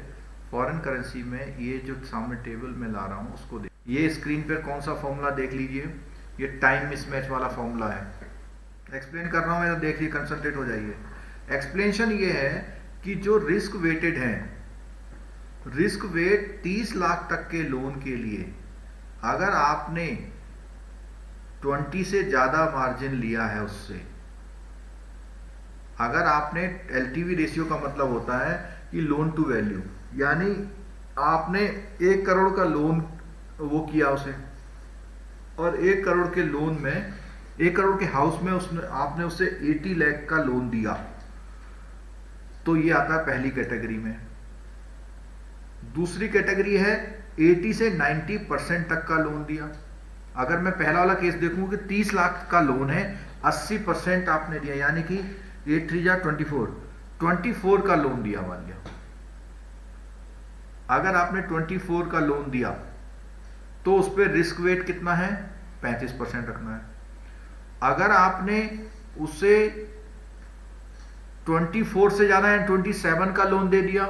फॉरेन करेंसी में ये जो सामने टेबल में ला रहा हूं उसको देख, ये स्क्रीन पर कौन सा फॉर्मूला देख लीजिए, ये टाइम मिसमैच वाला फॉर्मूला है। एक्सप्लेन कर रहा हूं मैं, तो देखिए कंसंट्रेट हो जाइए। एक्सप्लेनेशन ये है कि जो रिस्क वेटेड है, रिस्क वेट 30 लाख तक के लोन के लिए अगर आपने 20 से ज्यादा मार्जिन लिया है उससे, अगर आपने LTV रेशियो का मतलब होता है कि लोन टू वैल्यू, यानी आपने 1 करोड़ का लोन वो किया उसे, और 1 करोड़ के लोन में 1 करोड़ के हाउस में उसने आपने उसे 80 लाख का लोन दिया, तो ये आता है पहली कैटेगरी में। दूसरी कैटेगरी है 80 से 90% तक का लोन दिया। अगर मैं पहला वाला केस देखूं कि 30 लाख का लोन है, 80% आपने दिया, यानी कि 8 3 जा 24 का लोन दिया मान लिया। अगर आपने 24 का लोन दिया तो उस पर रिस्क वेट कितना है, 35% रखना है। अगर आपने उसे 24 से ज्यादा है 27 का लोन दे दिया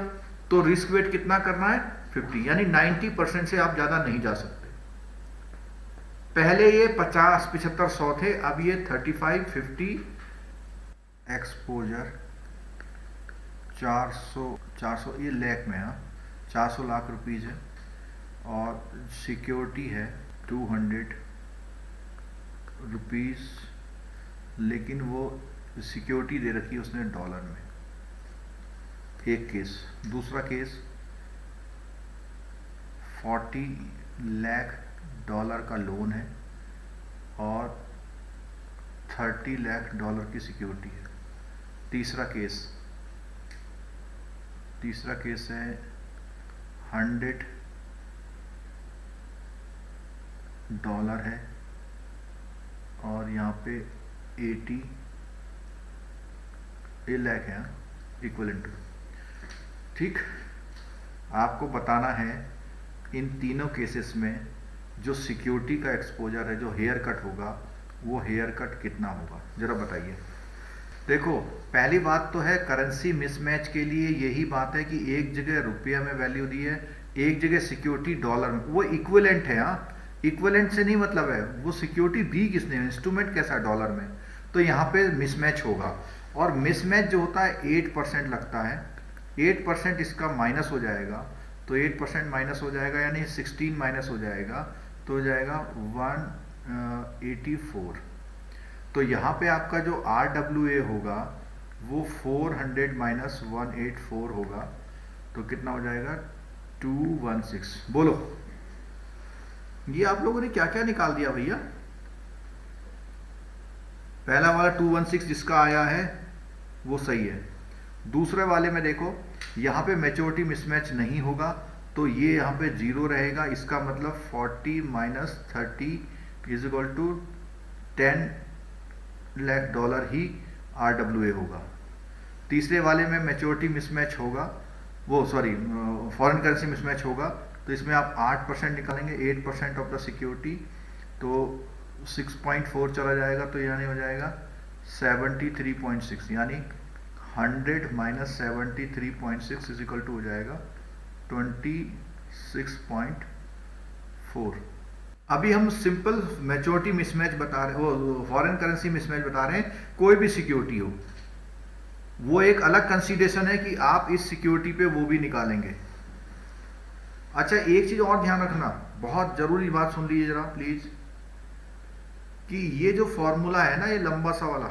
तो रिस्क वेट कितना करना है, 50, यानी 90% से आप ज्यादा नहीं जा सकते। पहले ये 50 75 100 थे, अब ये 35 50। एक्सपोजर 400 ये लाख में है, 400 लाख रुपीज है, और सिक्योरिटी है 200 रुपीज, लेकिन वो सिक्योरिटी दे रखी है उसने डॉलर में। एक केस। दूसरा केस 40 लाख डॉलर का लोन है और 30 लाख डॉलर की सिक्योरिटी है। तीसरा केस है 100 डॉलर है और यहाँ पे 80 लाख है इक्वलेंट। ठीक, आपको बताना है इन तीनों केसेस में जो सिक्योरिटी का एक्सपोजर है, जो हेयर कट होगा, वो हेयर कट कितना होगा, जरा बताइए। देखो, पहली बात तो है करेंसी मिसमैच के लिए यही बात है कि एक जगह रुपया में वैल्यू दी है, एक जगह सिक्योरिटी डॉलर में, वो इक्विवेलेंट है। हाँ, इक्विवेलेंट से नहीं मतलब है वो सिक्योरिटी दी किसने, इंस्ट्रूमेंट कैसा डॉलर में, तो यहाँ पे मिसमैच होगा। और मिसमैच जो होता है 8% लगता है, 8% इसका माइनस हो जाएगा, तो 8% माइनस हो जाएगा यानी 16 माइनस हो जाएगा, तो हो जाएगा 184। तो यहाँ पे आपका जो RWA होगा वो 400 माइनस 184 होगा, तो कितना हो जाएगा 216। बोलो, ये आप लोगों ने क्या क्या निकाल दिया भैया। पहला वाला 216 जिसका आया है वो सही है। दूसरे वाले में देखो, यहाँ पे मैच्योरिटी मिसमैच नहीं होगा, तो ये यहाँ पे 0 रहेगा। इसका मतलब 40 minus 30 is equal to 10 lakh dollar ही RWA होगा। तीसरे वाले में मैच्योरिटी मिसमैच होगा, वो सॉरी फॉरेन करेंसी मिसमैच होगा, तो इसमें आप 8% निकालेंगे, 8% ऑफ द सिक्योरिटी, तो 6.4 चला जाएगा, तो यानी हो जाएगा 73.6, यानी 100 माइनस 73.6 इज इक्वल टू हो जाएगा 26.4। अभी हम सिंपल मैच्योरिटी मिसमैच बता रहे, वो फॉरेन करेंसी मिसमैच बता रहे हैं। कोई भी सिक्योरिटी हो, वो एक अलग कंसीडरेशन है कि आप इस सिक्योरिटी पे वो भी निकालेंगे। अच्छा, एक चीज और ध्यान रखना, बहुत जरूरी बात सुन लीजिए जरा प्लीज, कि ये जो फॉर्मूला है ना, ये लंबा सा वाला,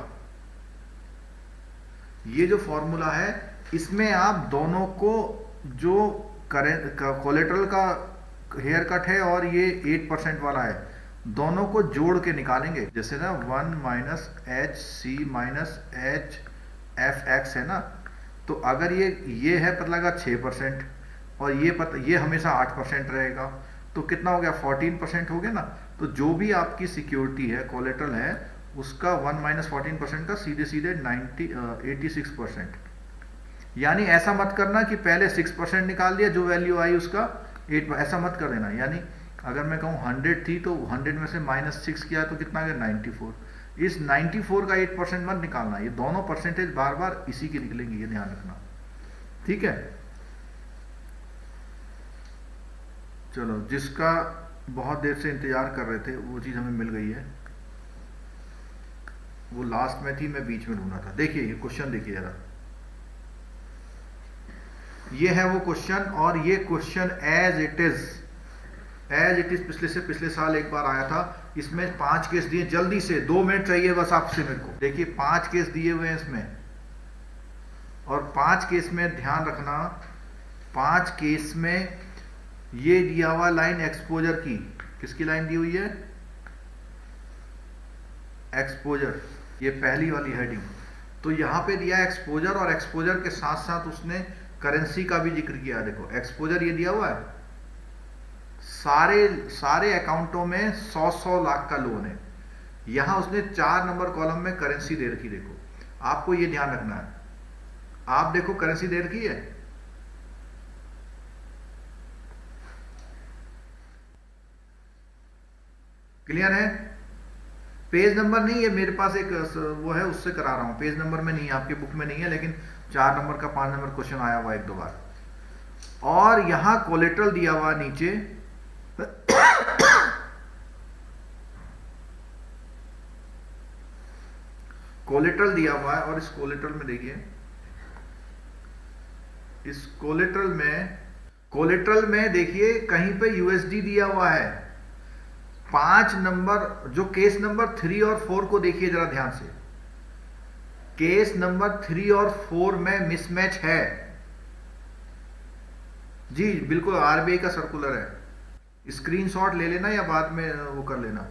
ये जो फॉर्मूला है, इसमें आप दोनों को, जो कोलेटरल का हेयर कट है और ये 8% वाला है, दोनों को जोड़ के निकालेंगे। जैसे ना 1 minus H C minus H F X है ना, तो अगर ये है पता लगा 6% और ये हमेशा 8% रहेगा, तो कितना हो गया 14% हो गया ना। तो जो भी आपकी सिक्योरिटी है, कोलेटरल है, उसका 1 माइनस 14% का सीधे 86%। यानी ऐसा मत करना कि पहले 6% निकाल दिया, जो वैल्यू आई उसका 8, ऐसा मत कर देना। यानी अगर मैं कहूँ 100 थी तो 100 में से -6 किया तो कितना गया 94। इस 94 का 8% मत निकालना, ये दोनों परसेंटेज बार बार इसी की निकलेंगी, ये ध्यान रखना, ठीक है। चलो, जिसका बहुत देर से इंतजार कर रहे थे वो चीज हमें मिल गई है, वो लास्ट में थी, मैं बीच में ढूंढा था। देखिए ये क्वेश्चन देखिए जरा, ये है वो क्वेश्चन, और ये क्वेश्चन एज इट इज पिछले साल एक बार आया था। इसमें 5 केस दिए, जल्दी से 2 मिनट चाहिए बस आपसे मेरे को। देखिए 5 केस दिए हुए हैं इसमें, और 5 केस में ध्यान रखना, 5 केस में ये दिया हुआ लाइन एक्सपोजर की, किसकी लाइन दी हुई है? एक्सपोजर, ये पहली वाली हेडिंग। तो यहां पे दिया एक्सपोजर, और एक्सपोजर के साथ साथ उसने करेंसी का भी जिक्र किया। देखो एक्सपोजर ये दिया हुआ है, सारे अकाउंटों में 100 लाख का लोन है। यहां उसने 4 नंबर कॉलम में करेंसी दे रखी। देखो आपको ये ध्यान रखना है, आप देखो करेंसी दे रखी है, क्लियर है? पेज नंबर नहीं है मेरे पास, एक वो है उससे करा रहा हूं, पेज नंबर में नहीं है, आपके बुक में नहीं है, लेकिन 4 नंबर का 5 नंबर क्वेश्चन आया हुआ एक दो बार। और यहां कोलेट्रल दिया हुआ नीचे कोलेट्रल दिया हुआ है, और इस कोलेट्रल में देखिए, इस कोलेट्रल में देखिए कहीं पे यूएसडी दिया हुआ है। 5 नंबर जो केस नंबर 3 और 4 को देखिए जरा ध्यान से, केस नंबर 3 और 4 में मिसमैच है जी, बिल्कुल आरबीआई का सर्कुलर है, स्क्रीनशॉट ले लेना या बाद में वो कर लेना।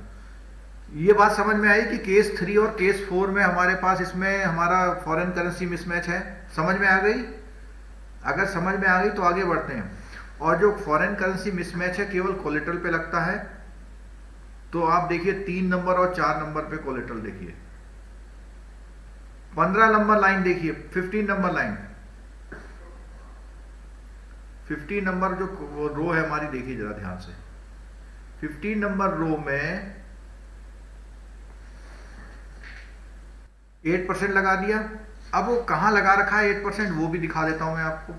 ये बात समझ में आई कि केस 3 और केस 4 में हमारे पास इसमें हमारा फॉरेन करेंसी मिसमैच है, समझ में आ गई? अगर समझ में आ गई तो आगे बढ़ते हैं। और जो फॉरेन करेंसी मिसमैच है केवल कोलेट्रल पे लगता है, तो आप देखिए 3 नंबर और 4 नंबर पे कोलेट्रल देखिए, 15 नंबर लाइन देखिए, 15 नंबर लाइन, 15 नंबर जो रो है हमारी, देखिए जरा ध्यान से, 15 नंबर रो में 8% लगा दिया। अब वो कहां लगा रखा है 8%, वो भी दिखा देता हूं मैं आपको।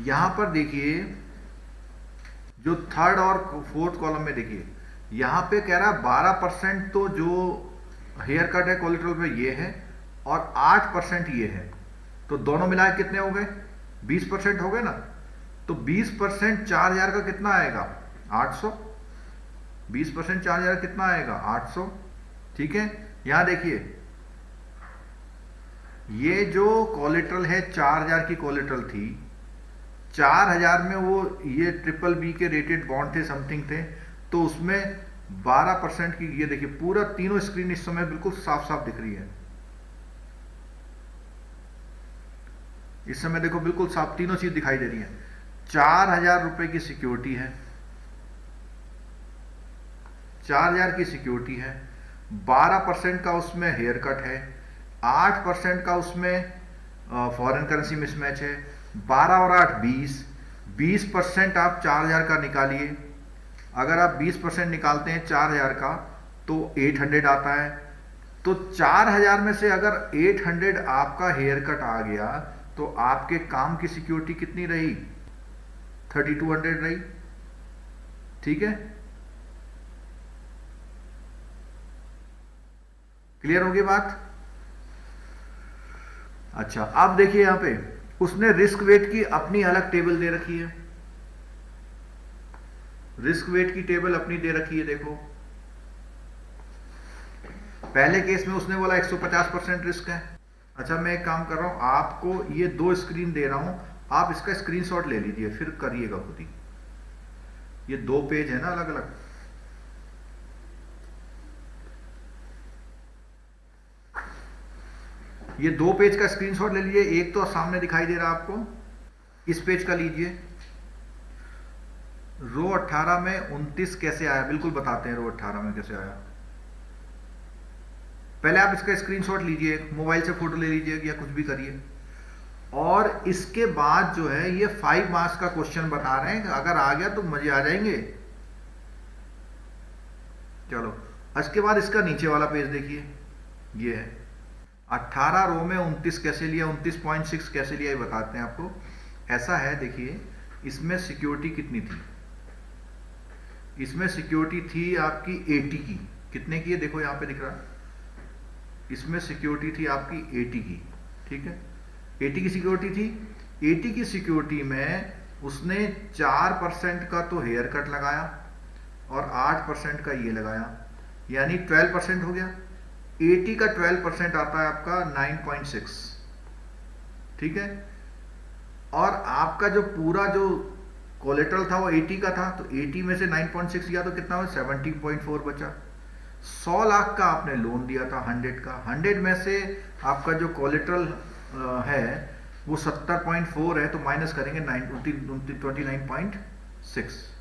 यहां पर देखिए जो 3rd और 4th कॉलम में देखिए, यहां पे कह रहा है 12% तो जो हेयर कट है कोलेट्रल पे ये है, और 8% ये है, तो दोनों मिला कितने हो गए? 20% हो गए ना। तो 20% 4000 का कितना आएगा? 800। 20% 4000 कितना आएगा? 800। ठीक है, यहां देखिए ये जो कोलेट्रल है 4000 की कोलेट्रल थी, 4000 में वो ये BBB के रेटेड बॉन्ड थे, समथिंग थे, तो उसमें 12% की, ये देखिए पूरा तीनों स्क्रीन इस समय बिल्कुल साफ साफ दिख रही है, इस समय देखो बिल्कुल साफ तीनों चीज दिखाई दे रही है। 4000 रुपए की सिक्योरिटी है, 4000 की सिक्योरिटी है, 12% का उसमें हेयर कट है, 8% का उसमें फॉरेन करेंसी मिसमैच है, 12 और 8 20, 20% आप 4000 का निकालिए। अगर आप 20% निकालते हैं 4000 का तो 800 आता है। तो 4000 में से अगर 800 आपका हेयर कट आ गया तो आपके काम की सिक्योरिटी कितनी रही? 3200 रही। ठीक है, क्लियर होगी बात? अच्छा, अब देखिए यहां पे उसने रिस्क वेट की अपनी अलग टेबल दे रखी है, रिस्क वेट की टेबल अपनी दे रखी है। देखो पहले केस में उसने बोला 150% रिस्क है। अच्छा, मैं एक काम कर रहा हूं, आपको ये 2 स्क्रीन दे रहा हूं, आप इसका स्क्रीनशॉट ले लीजिए, फिर करिएगा खुद ही। ये 2 पेज है ना अलग अलग, ये 2 पेज का स्क्रीनशॉट ले लीजिए। एक तो सामने दिखाई दे रहा है आपको, इस पेज का लीजिए। रो 18 में 29 कैसे आया, बिल्कुल बताते हैं रो 18 में कैसे आया। पहले आप इसका स्क्रीनशॉट लीजिए, मोबाइल से फोटो ले लीजिए या कुछ भी करिए, और इसके बाद जो है ये 5 मार्क्स का क्वेश्चन बता रहे हैं, अगर आ गया तो मजे आ जाएंगे। चलो, इसके बाद इसका नीचे वाला पेज देखिए, ये है 18 रो में 29 कैसे लिया, 29.6 कैसे लिया, ये बताते हैं आपको। ऐसा है, देखिए इसमें सिक्योरिटी कितनी थी, इसमें सिक्योरिटी थी आपकी 80 की, कितने की है देखो यहां पे दिख रहा है, इसमें सिक्योरिटी थी आपकी 80 की। ठीक है, 80 की सिक्योरिटी थी। 80 की सिक्योरिटी में उसने 4% का तो हेयर कट लगाया और 8% का ये लगाया, यानी 12% हो गया। 80 का 12% आता है आपका 9.6। ठीक है, और आपका जो पूरा जो कोलेट्रल था वो 80 का था, तो 80 में से 9.6 गया तो कितना हुआ, 17.4 बचा। 100 लाख का आपने लोन दिया था 100 का, 100 में से आपका जो कोलेट्रल है वो 70.4 है, तो माइनस करेंगे 29.6।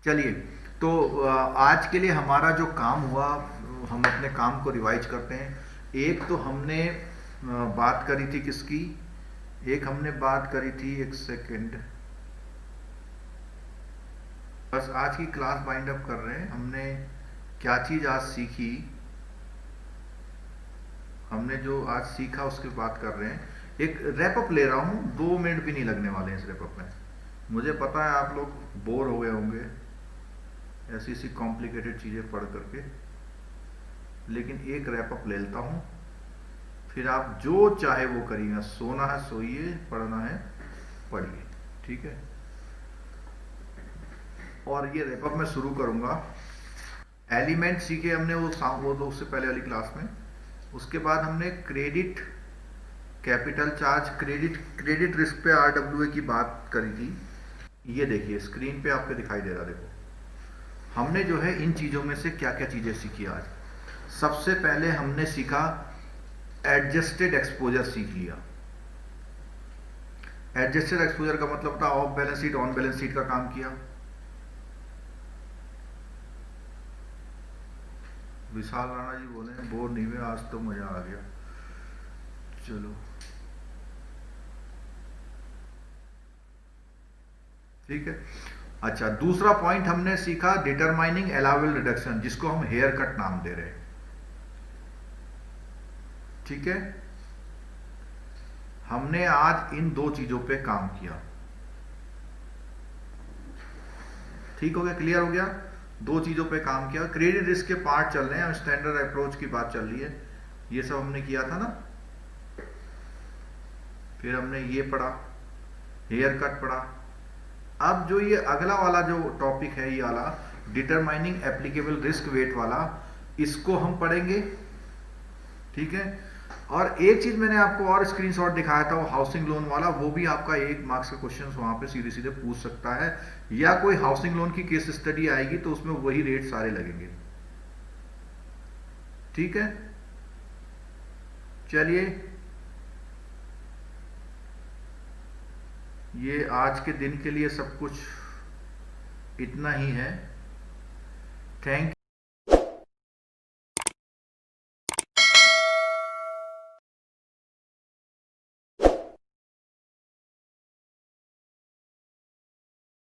चलिए, तो आज के लिए हमारा जो काम हुआ, हम अपने काम को रिवाइज करते हैं। एक तो हमने बात करी थी किसकी, एक हमने बात करी थी, एक सेकंड, बस आज की क्लास बाइंड अप कर रहे हैं। हमने क्या चीज आज सीखी, हमने जो आज सीखा उसकी बात कर रहे हैं। एक रैपअप ले रहा हूं, 2 मिनट भी नहीं लगने वाले हैं इस रैपअप में। मुझे पता है आप लोग बोर हो गए होंगे ऐसी ऐसी कॉम्प्लिकेटेड चीजें पढ़ करके, लेकिन एक रैपअप ले लेता हूं, फिर आप जो चाहे वो करिएगा। सोना है सोइए, पढ़ना है पढ़िए, ठीक है। और ये रैपअप मैं शुरू करूंगा। एलिमेंट सीखे हमने वो तो उससे पहले वाली क्लास में। उसके बाद हमने credit capital charge, credit risk पे आरडब्ल्यूए की बात करी थी। ये देखिए स्क्रीन पे आपको दिखाई दे रहा, देखो हमने जो है इन चीजों में से क्या क्या चीजें सीखी आज। सबसे पहले हमने सीखा एडजस्टेड एक्सपोजर, सीख लिया। एडजस्टेड एक्सपोजर का मतलब था of balance sheet on balance sheet का काम किया। विशाल राणा जी बोले बोर नहीं हुए, आज तो मजा आ गया। चलो ठीक है। अच्छा, दूसरा पॉइंट हमने सीखा डिटरमाइनिंग अलाउबल रिडक्शन, जिसको हम हेयर कट नाम दे रहे हैं, ठीक है। हमने आज इन 2 चीजों पे काम किया, ठीक हो गया, क्लियर हो गया। 2 चीजों पे काम किया। क्रेडिट रिस्क के पार्ट चल रहे हैं, स्टैंडर्ड अप्रोच की बात चल रही है, ये सब हमने किया था ना। फिर हमने ये पढ़ा, हेयर कट पढ़ा। अब जो ये अगला वाला जो टॉपिक है, ये वाला डिटरमाइनिंग एप्लीकेबल रिस्क वेट वाला, इसको हम पढ़ेंगे, ठीक है। और एक चीज मैंने आपको और स्क्रीनशॉट दिखाया था, वो हाउसिंग लोन वाला, वो भी आपका 1 मार्क्स का क्वेश्चन वहां पे सीधे सीधे पूछ सकता है, या कोई हाउसिंग लोन की केस स्टडी आएगी तो उसमें वही रेट सारे लगेंगे, ठीक है। चलिए, ये आज के दिन के लिए सब कुछ इतना ही है। थैंक